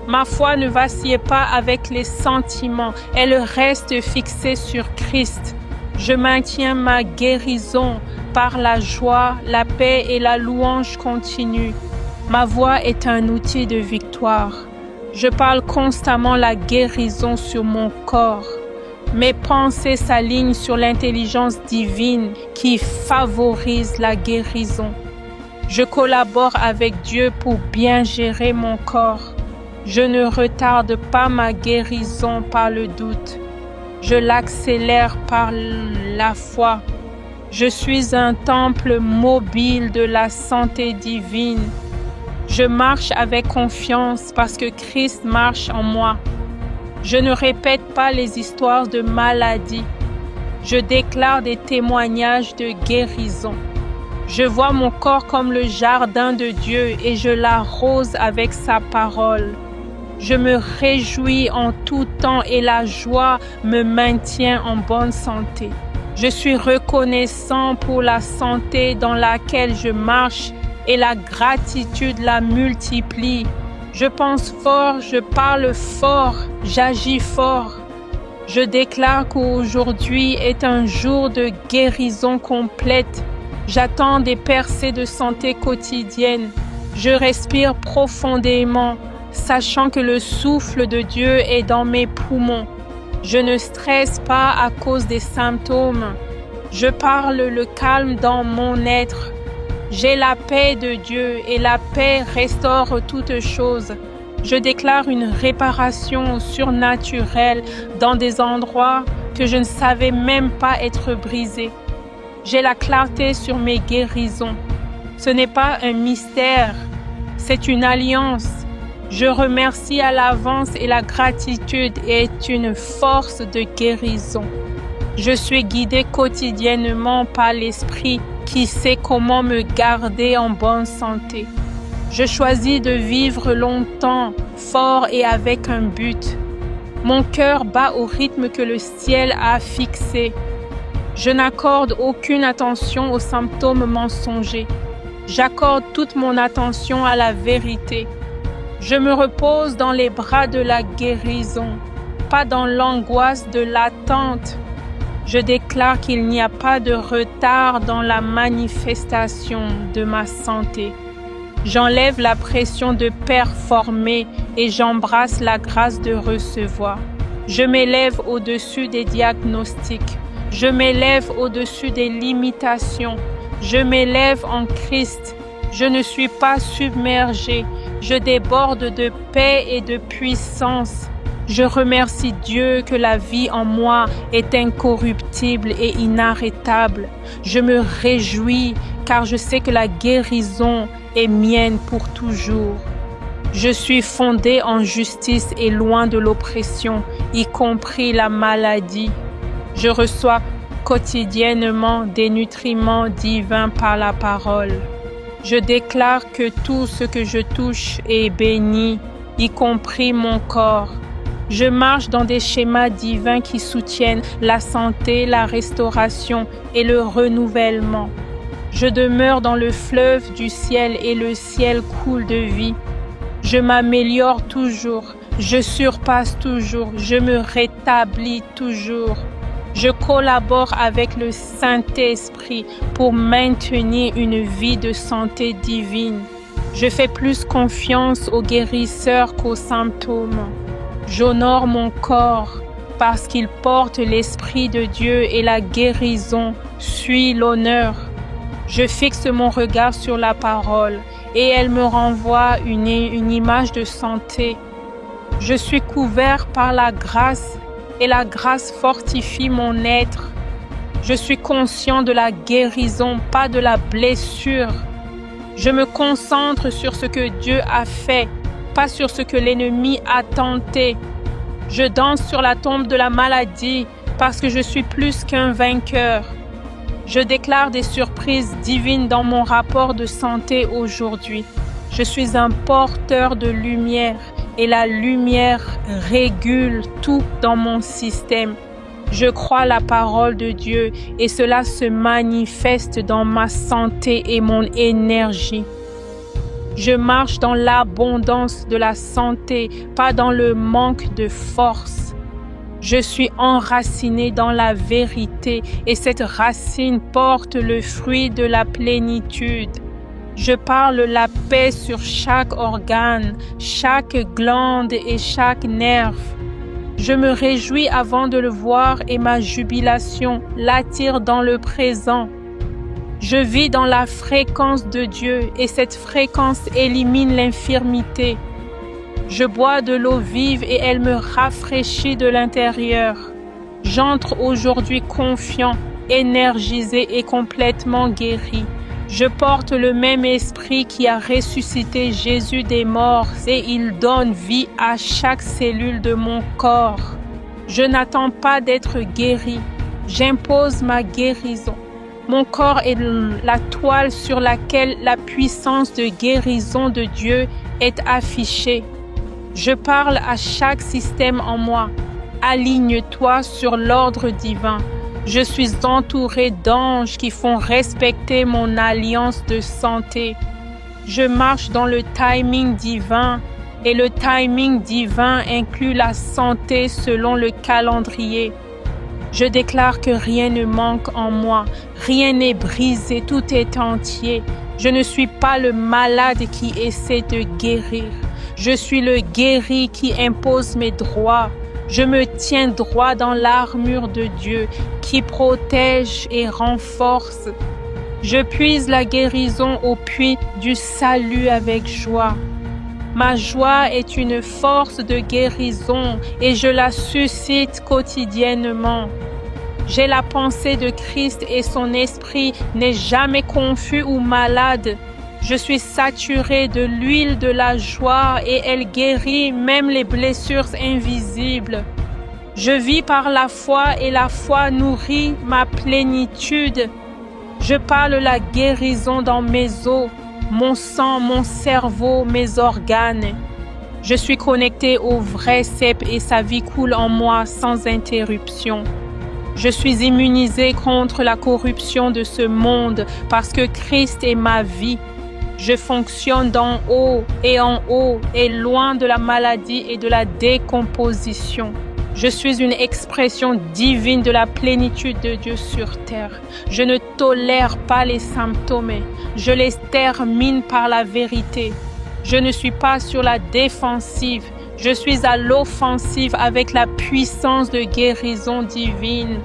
Ma foi ne vacille pas avec les sentiments, elle reste fixée sur Christ. Je maintiens ma guérison par la joie, la paix et la louange continue. Ma voix est un outil de victoire. Je parle constamment la guérison sur mon corps. Mes pensées s'alignent sur l'intelligence divine qui favorise la guérison. Je collabore avec Dieu pour bien gérer mon corps. Je ne retarde pas ma guérison par le doute. Je l'accélère par la foi. Je suis un temple mobile de la santé divine. Je marche avec confiance parce que Christ marche en moi. Je ne répète pas les histoires de maladie. Je déclare des témoignages de guérison. Je vois mon corps comme le jardin de Dieu et je l'arrose avec sa parole. Je me réjouis en tout temps et la joie me maintient en bonne santé. Je suis reconnaissant pour la santé dans laquelle je marche et la gratitude la multiplie. Je pense fort, je parle fort, j'agis fort. Je déclare qu'aujourd'hui est un jour de guérison complète. J'attends des percées de santé quotidienne. Je respire profondément, sachant que le souffle de Dieu est dans mes poumons. Je ne stresse pas à cause des symptômes. Je parle le calme dans mon être. J'ai la paix de Dieu et la paix restaure toutes choses. Je déclare une réparation surnaturelle dans des endroits que je ne savais même pas être brisés. J'ai la clarté sur mes guérisons. Ce n'est pas un mystère, c'est une alliance. Je remercie à l'avance et la gratitude est une force de guérison. Je suis guidée quotidiennement par l'Esprit qui sait comment me garder en bonne santé. Je choisis de vivre longtemps, fort et avec un but. Mon cœur bat au rythme que le ciel a fixé. Je n'accorde aucune attention aux symptômes mensongers. J'accorde toute mon attention à la vérité. Je me repose dans les bras de la guérison, pas dans l'angoisse de l'attente. Je déclare qu'il n'y a pas de retard dans la manifestation de ma santé. J'enlève la pression de performer et j'embrasse la grâce de recevoir. Je m'élève au-dessus des diagnostics. Je m'élève au-dessus des limitations. Je m'élève en Christ. Je ne suis pas submergée. Je déborde de paix et de puissance. Je remercie Dieu que la vie en moi est incorruptible et inarrêtable. Je me réjouis car je sais que la guérison est mienne pour toujours. Je suis fondée en justice et loin de l'oppression, y compris la maladie. Je reçois quotidiennement des nutriments divins par la parole. Je déclare que tout ce que je touche est béni, y compris mon corps. Je marche dans des schémas divins qui soutiennent la santé, la restauration et le renouvellement. Je demeure dans le fleuve du ciel et le ciel coule de vie. Je m'améliore toujours, je surpasse toujours, je me rétablis toujours. Je collabore avec le Saint-Esprit pour maintenir une vie de santé divine. Je fais plus confiance aux guérisseurs qu'aux symptômes. J'honore mon corps parce qu'il porte l'Esprit de Dieu et la guérison suit l'honneur. Je fixe mon regard sur la parole et elle me renvoie une image de santé. Je suis couvert par la grâce et la grâce fortifie mon être. Je suis conscient de la guérison, pas de la blessure. Je me concentre sur ce que Dieu a fait, pas sur ce que l'ennemi a tenté. Je danse sur la tombe de la maladie parce que je suis plus qu'un vainqueur. Je déclare des surprises divines dans mon rapport de santé aujourd'hui. Je suis un porteur de lumière et la lumière régule tout dans mon système. Je crois la parole de Dieu et cela se manifeste dans ma santé et mon énergie. Je marche dans l'abondance de la santé, pas dans le manque de force. Je suis enraciné dans la vérité et cette racine porte le fruit de la plénitude. Je parle la paix sur chaque organe, chaque glande et chaque nerf. Je me réjouis avant de le voir et ma jubilation l'attire dans le présent. Je vis dans la fréquence de Dieu et cette fréquence élimine l'infirmité. Je bois de l'eau vive et elle me rafraîchit de l'intérieur. J'entre aujourd'hui confiant, énergisé et complètement guéri. Je porte le même esprit qui a ressuscité Jésus des morts et il donne vie à chaque cellule de mon corps. Je n'attends pas d'être guéri. J'impose ma guérison. Mon corps est la toile sur laquelle la puissance de guérison de Dieu est affichée. Je parle à chaque système en moi. Aligne-toi sur l'ordre divin. Je suis entouré d'anges qui font respecter mon alliance de santé. Je marche dans le timing divin et le timing divin inclut la santé selon le calendrier. Je déclare que rien ne manque en moi, rien n'est brisé, tout est entier. Je ne suis pas le malade qui essaie de guérir. Je suis le guéri qui impose mes droits. Je me tiens droit dans l'armure de Dieu qui protège et renforce. Je puise la guérison au puits du salut avec joie. Ma joie est une force de guérison et je la suscite quotidiennement. J'ai la pensée de Christ et son esprit n'est jamais confus ou malade. Je suis saturée de l'huile de la joie et elle guérit même les blessures invisibles. Je vis par la foi et la foi nourrit ma plénitude. Je parle la guérison dans mes os, mon sang, mon cerveau, mes organes. Je suis connectée au vrai cep et sa vie coule en moi sans interruption. Je suis immunisée contre la corruption de ce monde parce que Christ est ma vie. Je fonctionne d'en haut et loin de la maladie et de la décomposition. Je suis une expression divine de la plénitude de Dieu sur terre. Je ne tolère pas les symptômes. Je les termine par la vérité. Je ne suis pas sur la défensive. Je suis à l'offensive avec la puissance de guérison divine.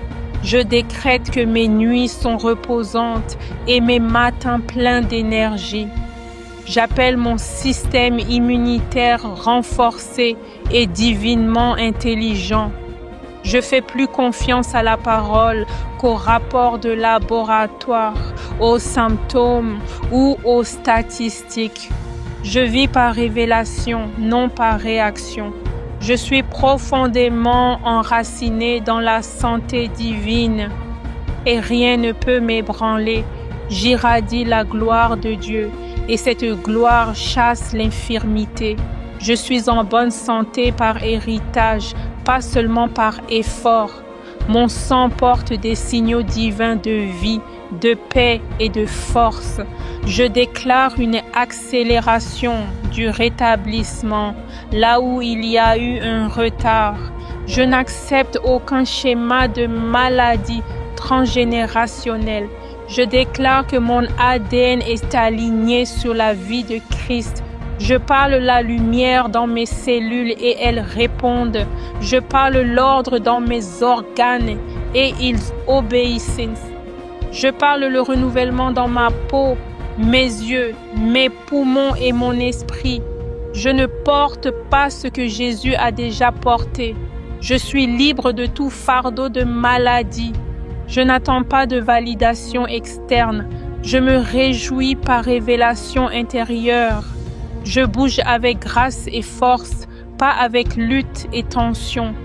Je décrète que mes nuits sont reposantes et mes matins pleins d'énergie. J'appelle mon système immunitaire renforcé et divinement intelligent. Je fais plus confiance à la parole qu'aux rapports de laboratoire, aux symptômes ou aux statistiques. Je vis par révélation, non par réaction. Je suis profondément enraciné dans la santé divine et rien ne peut m'ébranler. J'irradie la gloire de Dieu et cette gloire chasse l'infirmité. Je suis en bonne santé par héritage, pas seulement par effort. Mon sang porte des signaux divins de vie, de paix et de force. Je déclare une accélération du rétablissement là où il y a eu un retard. Je n'accepte aucun schéma de maladie transgénérationnelle. Je déclare que mon ADN est aligné sur la vie de Christ. Je parle la lumière dans mes cellules et elles répondent. Je parle l'ordre dans mes organes et ils obéissent. Je parle le renouvellement dans ma peau, mes yeux, mes poumons et mon esprit. Je ne porte pas ce que Jésus a déjà porté. Je suis libre de tout fardeau de maladie. Je n'attends pas de validation externe. Je me réjouis par révélation intérieure. Je bouge avec grâce et force, pas avec lutte et tension.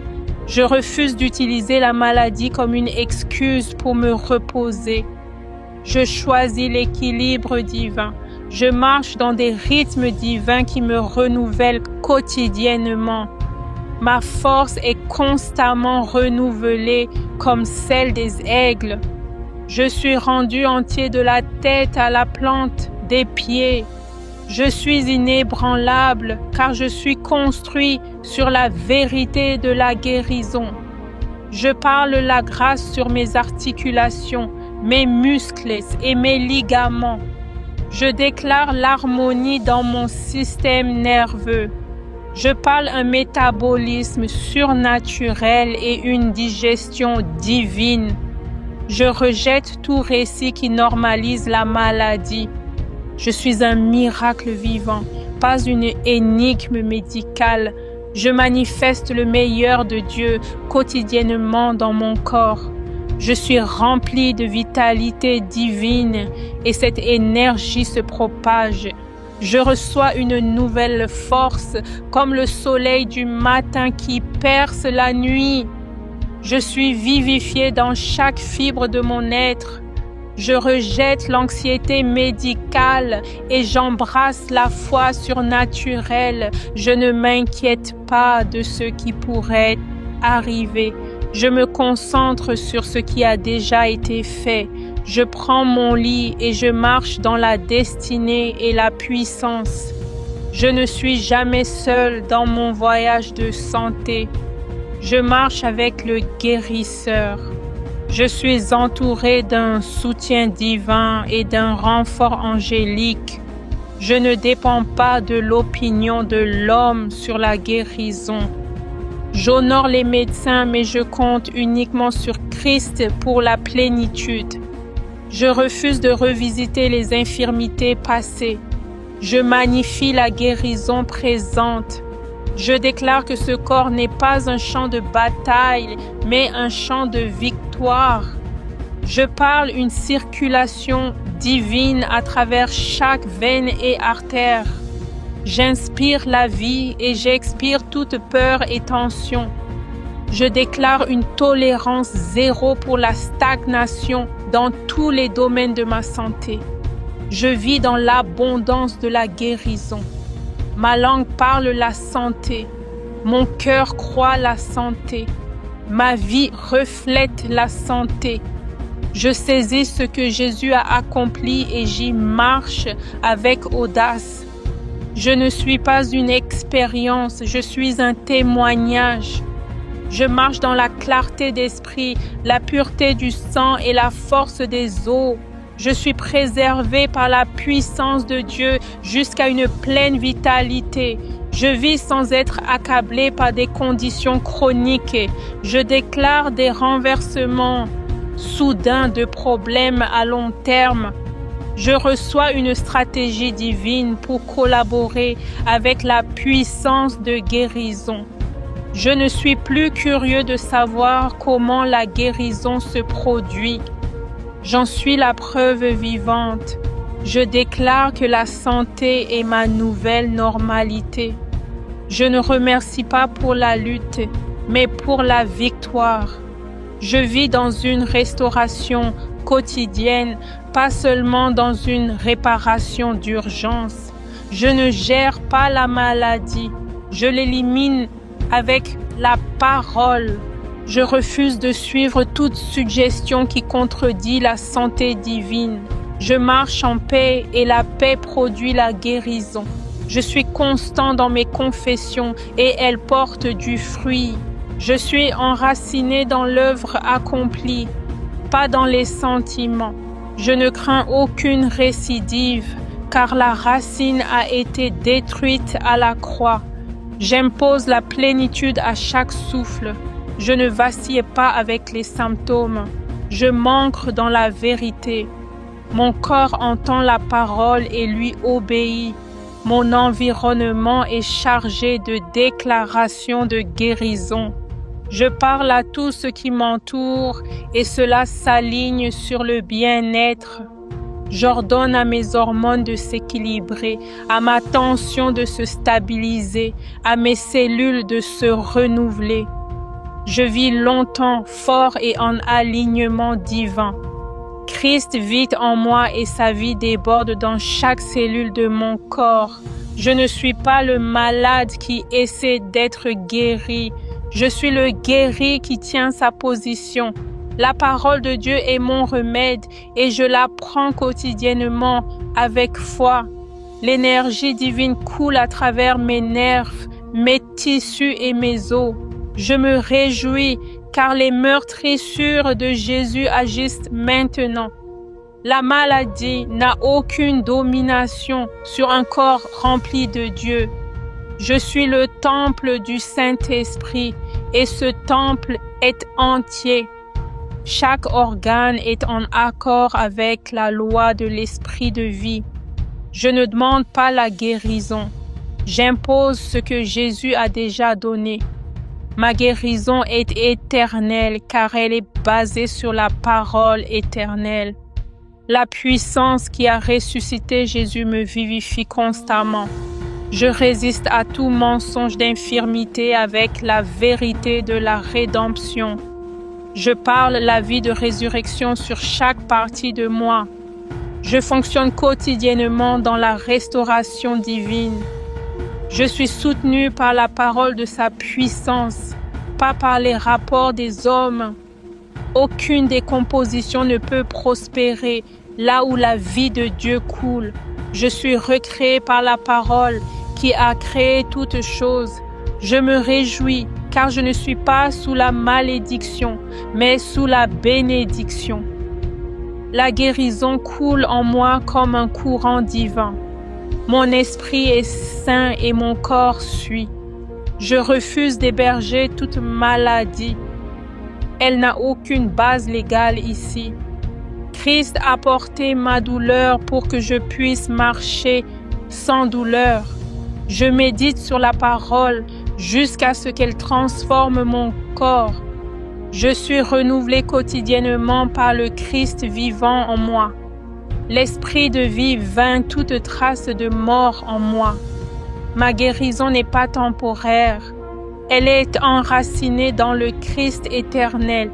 Je refuse d'utiliser la maladie comme une excuse pour me reposer. Je choisis l'équilibre divin. Je marche dans des rythmes divins qui me renouvellent quotidiennement. Ma force est constamment renouvelée comme celle des aigles. Je suis rendu entier de la tête à la plante des pieds. Je suis inébranlable car je suis construit sur la vérité de la guérison. Je parle la grâce sur mes articulations, mes muscles et mes ligaments. Je déclare l'harmonie dans mon système nerveux. Je parle un métabolisme surnaturel et une digestion divine. Je rejette tout récit qui normalise la maladie. Je suis un miracle vivant, pas une énigme médicale. Je manifeste le meilleur de Dieu quotidiennement dans mon corps. Je suis rempli de vitalité divine et cette énergie se propage. Je reçois une nouvelle force comme le soleil du matin qui perce la nuit. Je suis vivifié dans chaque fibre de mon être. Je rejette l'anxiété médicale et j'embrasse la foi surnaturelle. Je ne m'inquiète pas de ce qui pourrait arriver. Je me concentre sur ce qui a déjà été fait. Je prends mon lit et je marche dans la destinée et la puissance. Je ne suis jamais seul dans mon voyage de santé. Je marche avec le guérisseur. Je suis entouré d'un soutien divin et d'un renfort angélique. Je ne dépends pas de l'opinion de l'homme sur la guérison. J'honore les médecins, mais je compte uniquement sur Christ pour la plénitude. Je refuse de revisiter les infirmités passées. Je magnifie la guérison présente. Je déclare que ce corps n'est pas un champ de bataille, mais un champ de victoire. Je parle une circulation divine à travers chaque veine et artère. J'inspire la vie et j'expire toute peur et tension. Je déclare une tolérance zéro pour la stagnation dans tous les domaines de ma santé. Je vis dans l'abondance de la guérison. Ma langue parle la santé. Mon cœur croit la santé. Ma vie reflète la santé. Je saisis ce que Jésus a accompli et j'y marche avec audace. Je ne suis pas une expérience, je suis un témoignage. Je marche dans la clarté d'esprit, la pureté du sang et la force des eaux. Je suis préservé par la puissance de Dieu jusqu'à une pleine vitalité. Je vis sans être accablé par des conditions chroniques. Je déclare des renversements soudains de problèmes à long terme. Je reçois une stratégie divine pour collaborer avec la puissance de guérison. Je ne suis plus curieux de savoir comment la guérison se produit. J'en suis la preuve vivante. Je déclare que la santé est ma nouvelle normalité. Je ne remercie pas pour la lutte, mais pour la victoire. Je vis dans une restauration quotidienne, pas seulement dans une réparation d'urgence. Je ne gère pas la maladie, je l'élimine avec la parole. Je refuse de suivre toute suggestion qui contredit la santé divine. Je marche en paix et la paix produit la guérison. Je suis constant dans mes confessions et elles portent du fruit. Je suis enraciné dans l'œuvre accomplie, pas dans les sentiments. Je ne crains aucune récidive, car la racine a été détruite à la croix. J'impose la plénitude à chaque souffle. Je ne vacille pas avec les symptômes. Je m'ancre dans la vérité. Mon corps entend la parole et lui obéit. Mon environnement est chargé de déclarations de guérison. Je parle à tout ce qui m'entoure et cela s'aligne sur le bien-être. J'ordonne à mes hormones de s'équilibrer, à ma tension de se stabiliser, à mes cellules de se renouveler. Je vis longtemps, fort et en alignement divin. Christ vit en moi et sa vie déborde dans chaque cellule de mon corps. Je ne suis pas le malade qui essaie d'être guéri. Je suis le guéri qui tient sa position. La parole de Dieu est mon remède et je la prends quotidiennement avec foi. L'énergie divine coule à travers mes nerfs, mes tissus et mes os. Je me réjouis car les meurtrissures de Jésus agissent maintenant. La maladie n'a aucune domination sur un corps rempli de Dieu. Je suis le temple du Saint-Esprit et ce temple est entier. Chaque organe est en accord avec la loi de l'esprit de vie. Je ne demande pas la guérison. J'impose ce que Jésus a déjà donné. Ma guérison est éternelle car elle est basée sur la parole éternelle. La puissance qui a ressuscité Jésus me vivifie constamment. Je résiste à tout mensonge d'infirmité avec la vérité de la rédemption. Je parle la vie de résurrection sur chaque partie de moi. Je fonctionne quotidiennement dans la restauration divine. Je suis soutenu par la parole de sa puissance, pas par les rapports des hommes. Aucune décomposition ne peut prospérer là où la vie de Dieu coule. Je suis recréé par la parole qui a créé toutes choses. Je me réjouis car je ne suis pas sous la malédiction, mais sous la bénédiction. La guérison coule en moi comme un courant divin. Mon esprit est sain et mon corps suit. Je refuse d'héberger toute maladie. Elle n'a aucune base légale ici. Christ a porté ma douleur pour que je puisse marcher sans douleur. Je médite sur la parole jusqu'à ce qu'elle transforme mon corps. Je suis renouvelé quotidiennement par le Christ vivant en moi. L'esprit de vie vainc toute trace de mort en moi. Ma guérison n'est pas temporaire. Elle est enracinée dans le Christ éternel.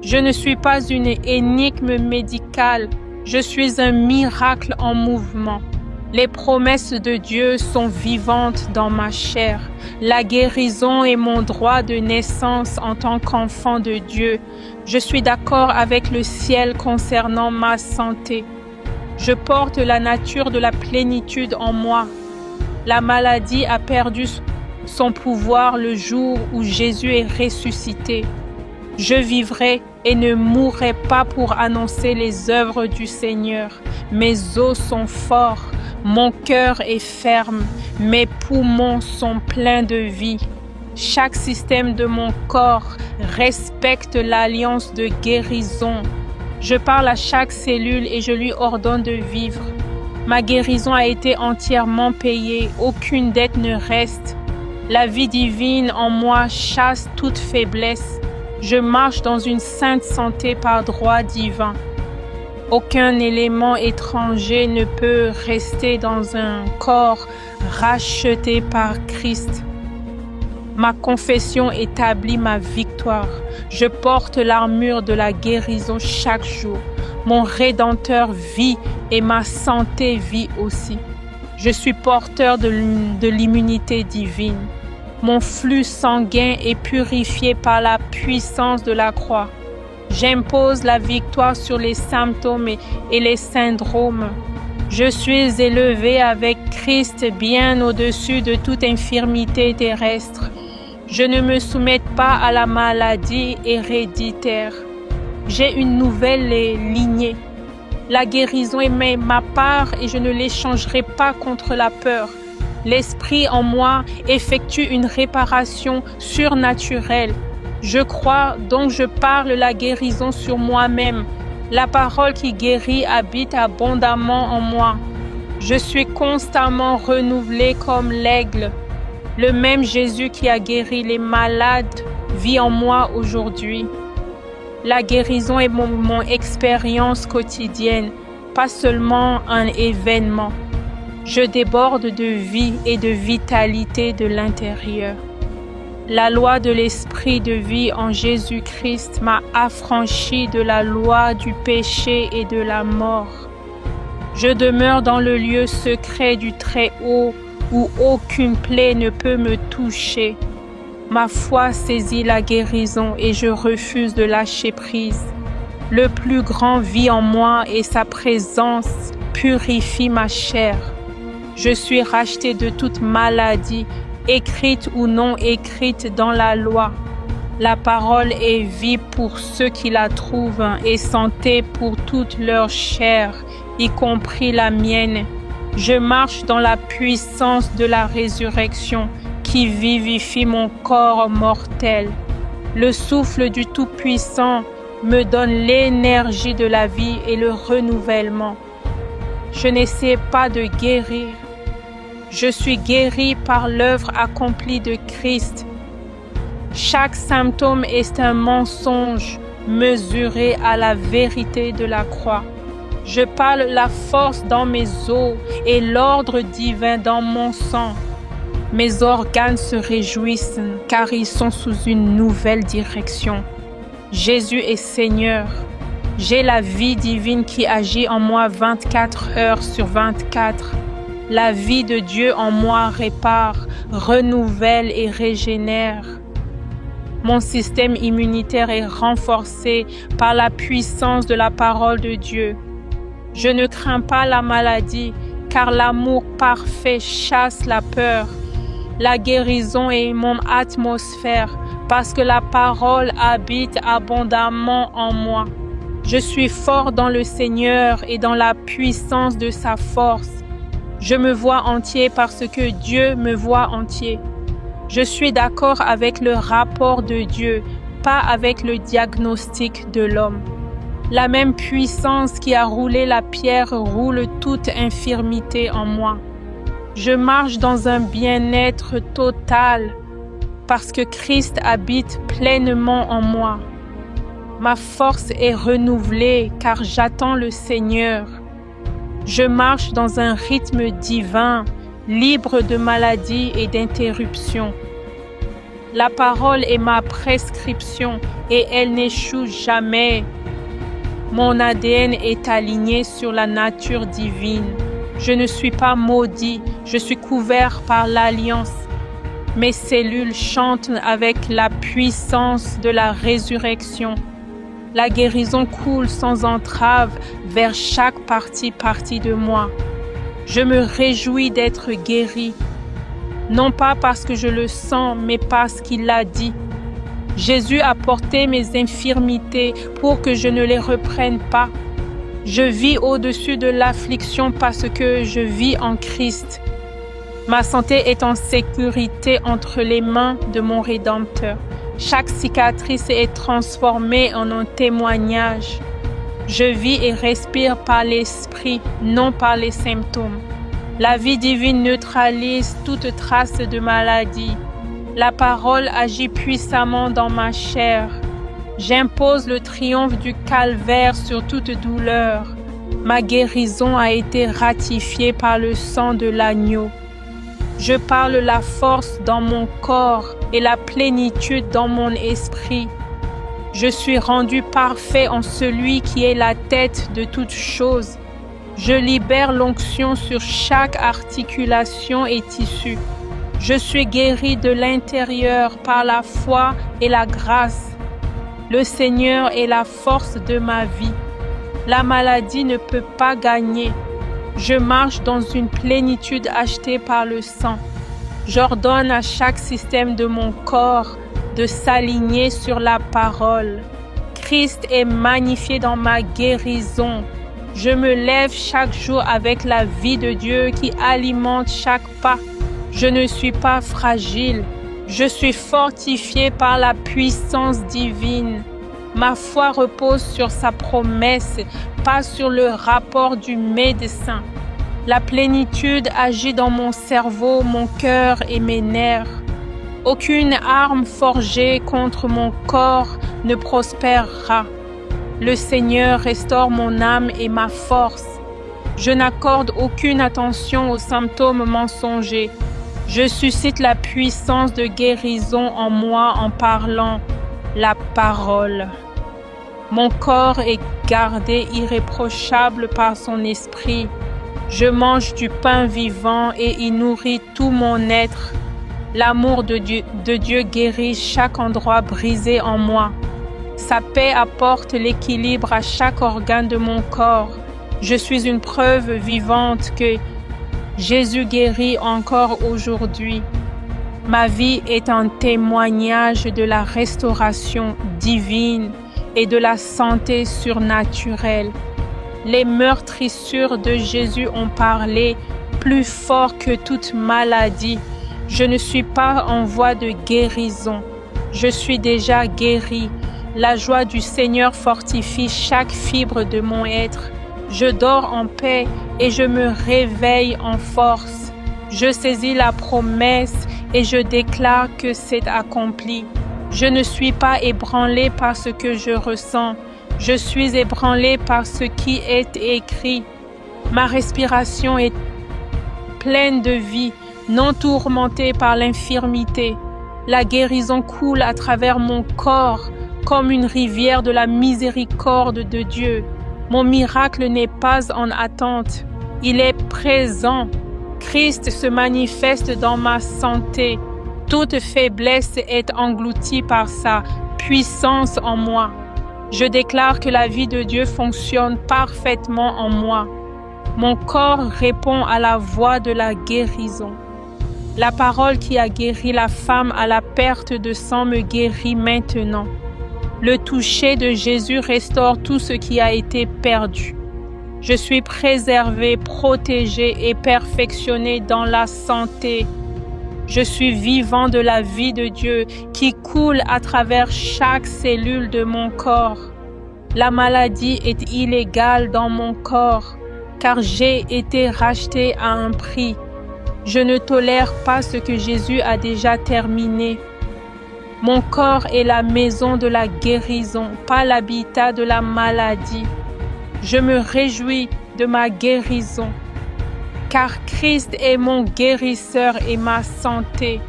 Je ne suis pas une énigme médicale. Je suis un miracle en mouvement. Les promesses de Dieu sont vivantes dans ma chair. La guérison est mon droit de naissance en tant qu'enfant de Dieu. Je suis d'accord avec le ciel concernant ma santé. Je porte la nature de la plénitude en moi. La maladie a perdu son pouvoir le jour où Jésus est ressuscité. Je vivrai et ne mourrai pas pour annoncer les œuvres du Seigneur. Mes os sont forts, mon cœur est ferme, mes poumons sont pleins de vie. Chaque système de mon corps respecte l'alliance de guérison. Je parle à chaque cellule et je lui ordonne de vivre. Ma guérison a été entièrement payée, aucune dette ne reste. La vie divine en moi chasse toute faiblesse. Je marche dans une sainte santé par droit divin. Aucun élément étranger ne peut rester dans un corps racheté par Christ. Ma confession établit ma victoire. Je porte l'armure de la guérison chaque jour. Mon Rédempteur vit et ma santé vit aussi. Je suis porteur de l'immunité divine. Mon flux sanguin est purifié par la puissance de la croix. J'impose la victoire sur les symptômes et les syndromes. Je suis élevé avec Christ bien au-dessus de toute infirmité terrestre. Je ne me soumets pas à la maladie héréditaire. J'ai une nouvelle lignée. La guérison est ma part et je ne l'échangerai pas contre la peur. L'esprit en moi effectue une réparation surnaturelle. Je crois, donc je parle la guérison sur moi-même. La parole qui guérit habite abondamment en moi. Je suis constamment renouvelé comme l'aigle. Le même Jésus qui a guéri les malades vit en moi aujourd'hui. La guérison est mon expérience quotidienne, pas seulement un événement. Je déborde de vie et de vitalité de l'intérieur. La loi de l'esprit de vie en Jésus-Christ m'a affranchi de la loi du péché et de la mort. Je demeure dans le lieu secret du Très-Haut où aucune plaie ne peut me toucher. Ma foi saisit la guérison et je refuse de lâcher prise. Le plus grand vit en moi et sa présence purifie ma chair. Je suis racheté de toute maladie, écrite ou non écrite dans la loi. La parole est vie pour ceux qui la trouvent et santé pour toute leur chair, y compris la mienne. Je marche dans la puissance de la résurrection qui vivifie mon corps mortel. Le souffle du Tout-Puissant me donne l'énergie de la vie et le renouvellement. Je n'essaie pas de guérir, Je suis guéri par l'œuvre accomplie de Christ. Chaque symptôme est un mensonge mesuré à la vérité de la croix. Je parle la force dans mes os et l'ordre divin dans mon sang. Mes organes se réjouissent car ils sont sous une nouvelle direction. Jésus est Seigneur. J'ai la vie divine qui agit en moi 24 heures sur 24. La vie de Dieu en moi répare, renouvelle et régénère. Mon système immunitaire est renforcé par la puissance de la parole de Dieu. Je ne crains pas la maladie, car l'amour parfait chasse la peur. La guérison est mon atmosphère, parce que la parole habite abondamment en moi. Je suis fort dans le Seigneur et dans la puissance de sa force. Je me vois entier parce que Dieu me voit entier. Je suis d'accord avec le rapport de Dieu, pas avec le diagnostic de l'homme. La même puissance qui a roulé la pierre roule toute infirmité en moi. Je marche dans un bien-être total parce que Christ habite pleinement en moi. Ma force est renouvelée car j'attends le Seigneur. Je marche dans un rythme divin, libre de maladies et d'interruptions. La parole est ma prescription et elle n'échoue jamais. Mon ADN est aligné sur la nature divine. Je ne suis pas maudit, je suis couvert par l'alliance. Mes cellules chantent avec la puissance de la résurrection. La guérison coule sans entrave vers chaque partie de moi. Je me réjouis d'être guéri, non pas parce que je le sens, mais parce qu'il l'a dit. Jésus a porté mes infirmités pour que je ne les reprenne pas. Je vis au-dessus de l'affliction parce que je vis en Christ. Ma santé est en sécurité entre les mains de mon Rédempteur. Chaque cicatrice est transformée en un témoignage. Je vis et respire par l'esprit, non par les symptômes. La vie divine neutralise toute trace de maladie. La parole agit puissamment dans ma chair. J'impose le triomphe du calvaire sur toute douleur. Ma guérison a été ratifiée par le sang de l'agneau. Je parle la force dans mon corps et la plénitude dans mon esprit. Je suis rendu parfait en celui qui est la tête de toutes choses. Je libère l'onction sur chaque articulation et tissu. Je suis guéri de l'intérieur par la foi et la grâce. Le Seigneur est la force de ma vie. La maladie ne peut pas gagner. Je marche dans une plénitude achetée par le sang. J'ordonne à chaque système de mon corps de s'aligner sur la parole. Christ est magnifié dans ma guérison. Je me lève chaque jour avec la vie de Dieu qui alimente chaque pas. Je ne suis pas fragile. Je suis fortifié par la puissance divine. Ma foi repose sur sa promesse, pas sur le rapport du médecin. La plénitude agit dans mon cerveau, mon cœur et mes nerfs. Aucune arme forgée contre mon corps ne prospérera. Le Seigneur restaure mon âme et ma force. Je n'accorde aucune attention aux symptômes mensongers. Je suscite la puissance de guérison en moi en parlant la parole. Mon corps est gardé irréprochable par son esprit. Je mange du pain vivant et il nourrit tout mon être. L'amour de Dieu guérit chaque endroit brisé en moi. Sa paix apporte l'équilibre à chaque organe de mon corps. Je suis une preuve vivante que Jésus guérit encore aujourd'hui. Ma vie est un témoignage de la restauration divine et de la santé surnaturelle. Les meurtrissures de Jésus ont parlé plus fort que toute maladie. Je ne suis pas en voie de guérison. Je suis déjà guéri. La joie du Seigneur fortifie chaque fibre de mon être. Je dors en paix et je me réveille en force. Je saisis la promesse et je déclare que c'est accompli. Je ne suis pas ébranlé par ce que je ressens. Je suis ébranlé par ce qui est écrit. Ma respiration est pleine de vie, non tourmentée par l'infirmité. La guérison coule à travers mon corps comme une rivière de la miséricorde de Dieu. Mon miracle n'est pas en attente, il est présent. Christ se manifeste dans ma santé. Toute faiblesse est engloutie par sa puissance en moi. Je déclare que la vie de Dieu fonctionne parfaitement en moi. Mon corps répond à la voix de la guérison. La parole qui a guéri la femme à la perte de sang me guérit maintenant. Le toucher de Jésus restaure tout ce qui a été perdu. Je suis préservé, protégé et perfectionné dans la santé. Je suis vivant de la vie de Dieu qui coule à travers chaque cellule de mon corps. La maladie est illégale dans mon corps, car j'ai été racheté à un prix. Je ne tolère pas ce que Jésus a déjà terminé. Mon corps est la maison de la guérison, pas l'habitat de la maladie. Je me réjouis de ma guérison, car Christ est mon guérisseur et ma santé.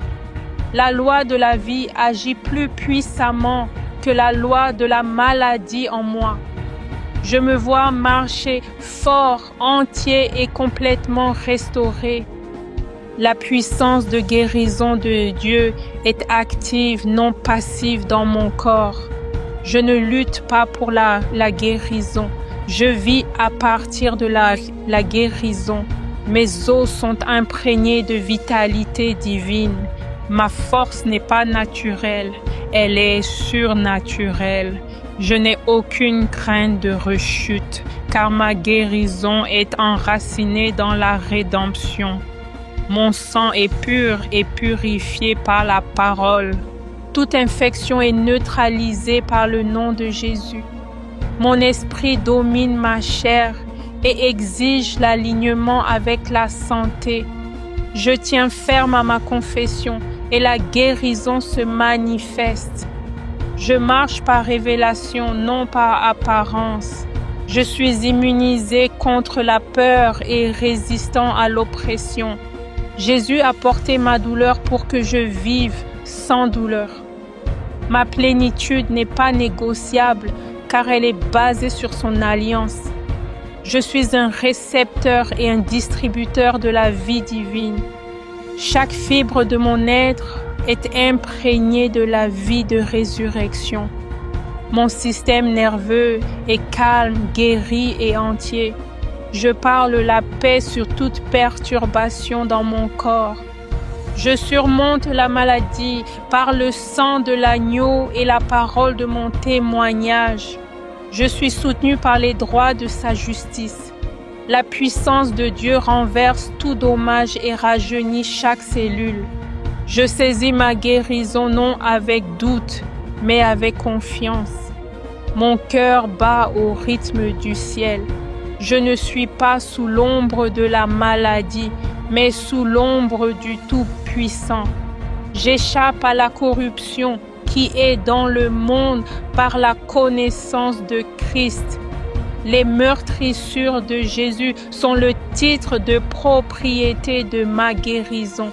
La loi de la vie agit plus puissamment que la loi de la maladie en moi. Je me vois marcher fort, entier et complètement restauré. La puissance de guérison de Dieu est active, non passive dans mon corps. Je ne lutte pas pour la guérison. Je vis à partir de la guérison. Mes os sont imprégnés de vitalité divine. Ma force n'est pas naturelle, elle est surnaturelle. Je n'ai aucune crainte de rechute, car ma guérison est enracinée dans la rédemption. Mon sang est pur et purifié par la parole. Toute infection est neutralisée par le nom de Jésus. Mon esprit domine ma chair et exige l'alignement avec la santé. Je tiens ferme à ma confession et la guérison se manifeste. Je marche par révélation, non par apparence. Je suis immunisé contre la peur et résistant à l'oppression. Jésus a porté ma douleur pour que je vive sans douleur. Ma plénitude n'est pas négociable car elle est basée sur son alliance. Je suis un récepteur et un distributeur de la vie divine. Chaque fibre de mon être est imprégnée de la vie de résurrection. Mon système nerveux est calme, guéri et entier. Je parle la paix sur toute perturbation dans mon corps. Je surmonte la maladie par le sang de l'agneau et la parole de mon témoignage. Je suis soutenu par les droits de sa justice. La puissance de Dieu renverse tout dommage et rajeunit chaque cellule. Je saisis ma guérison non avec doute, mais avec confiance. Mon cœur bat au rythme du ciel. Je ne suis pas sous l'ombre de la maladie, mais sous l'ombre du Tout-Puissant. J'échappe à la corruption qui est dans le monde par la connaissance de Christ. Les meurtrissures de Jésus sont le titre de propriété de ma guérison.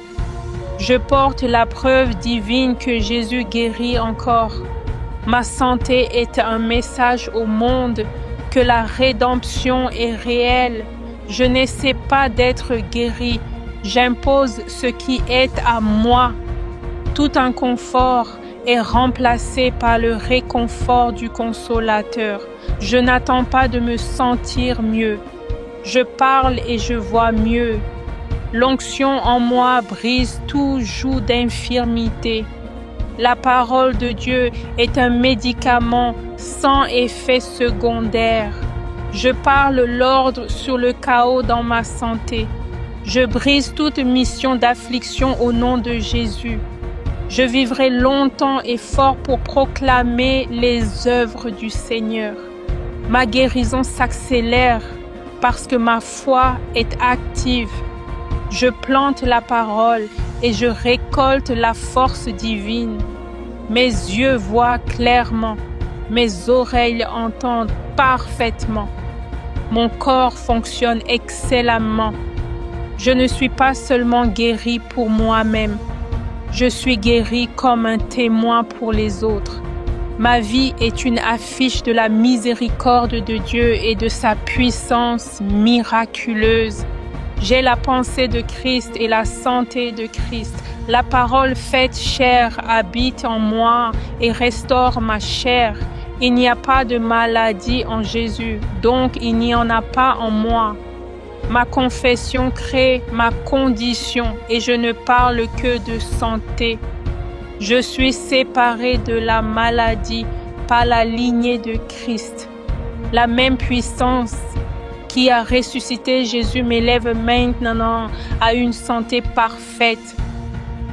Je porte la preuve divine que Jésus guérit encore. Ma santé est un message au monde que la rédemption est réelle. Je n'essaie pas d'être guéri. J'impose ce qui est à moi. Tout inconfort est remplacé par le réconfort du Consolateur. Je n'attends pas de me sentir mieux. Je parle et je vois mieux. L'onction en moi brise tout joug d'infirmité. La parole de Dieu est un médicament sans effet secondaire. Je parle l'ordre sur le chaos dans ma santé. Je brise toute mission d'affliction au nom de Jésus. Je vivrai longtemps et fort pour proclamer les œuvres du Seigneur. Ma guérison s'accélère parce que ma foi est active. Je plante la parole et je récolte la force divine. Mes yeux voient clairement, mes oreilles entendent parfaitement. Mon corps fonctionne excellemment. Je ne suis pas seulement guéri pour moi-même, je suis guéri comme un témoin pour les autres. Ma vie est une affiche de la miséricorde de Dieu et de sa puissance miraculeuse. J'ai la pensée de Christ et la santé de Christ. La parole faite chair habite en moi et restaure ma chair. Il n'y a pas de maladie en Jésus, donc il n'y en a pas en moi. Ma confession crée ma condition et je ne parle que de santé. Je suis séparé de la maladie par la lignée de Christ. La même puissance qui a ressuscité Jésus m'élève maintenant à une santé parfaite.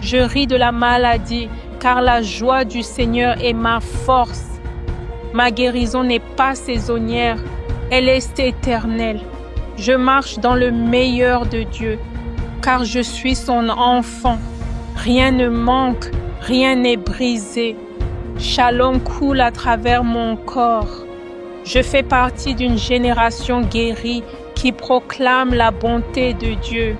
Je ris de la maladie car la joie du Seigneur est ma force. Ma guérison n'est pas saisonnière, elle est éternelle. Je marche dans le meilleur de Dieu, car je suis son enfant. Rien ne manque, rien n'est brisé. Shalom coule à travers mon corps. Je fais partie d'une génération guérie qui proclame la bonté de Dieu.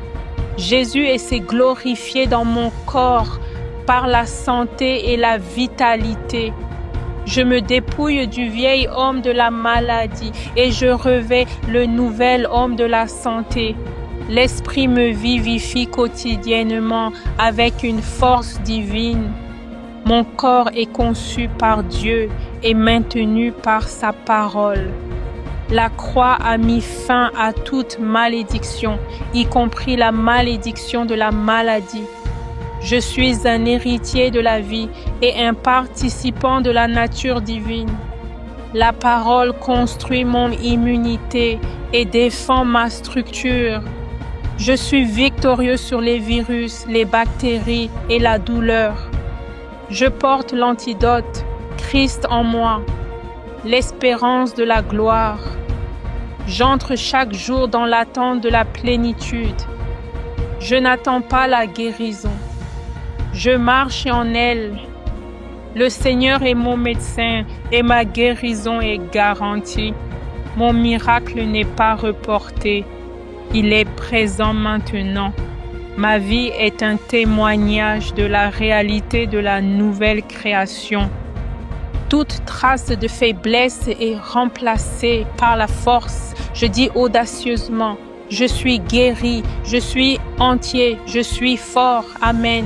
Jésus est glorifié dans mon corps par la santé et la vitalité. Je me dépouille du vieil homme de la maladie et je revêts le nouvel homme de la santé. L'Esprit me vivifie quotidiennement avec une force divine. Mon corps est conçu par Dieu et maintenu par sa parole. La croix a mis fin à toute malédiction, y compris la malédiction de la maladie. Je suis un héritier de la vie et un participant de la nature divine. La parole construit mon immunité et défend ma structure. Je suis victorieux sur les virus, les bactéries et la douleur. Je porte l'antidote, Christ en moi, l'espérance de la gloire. J'entre chaque jour dans l'attente de la plénitude. Je n'attends pas la guérison. Je marche en elle. Le Seigneur est mon médecin et ma guérison est garantie. Mon miracle n'est pas reporté. Il est présent maintenant. Ma vie est un témoignage de la réalité de la nouvelle création. Toute trace de faiblesse est remplacée par la force. Je dis audacieusement, je suis guéri, je suis entier, je suis fort. Amen.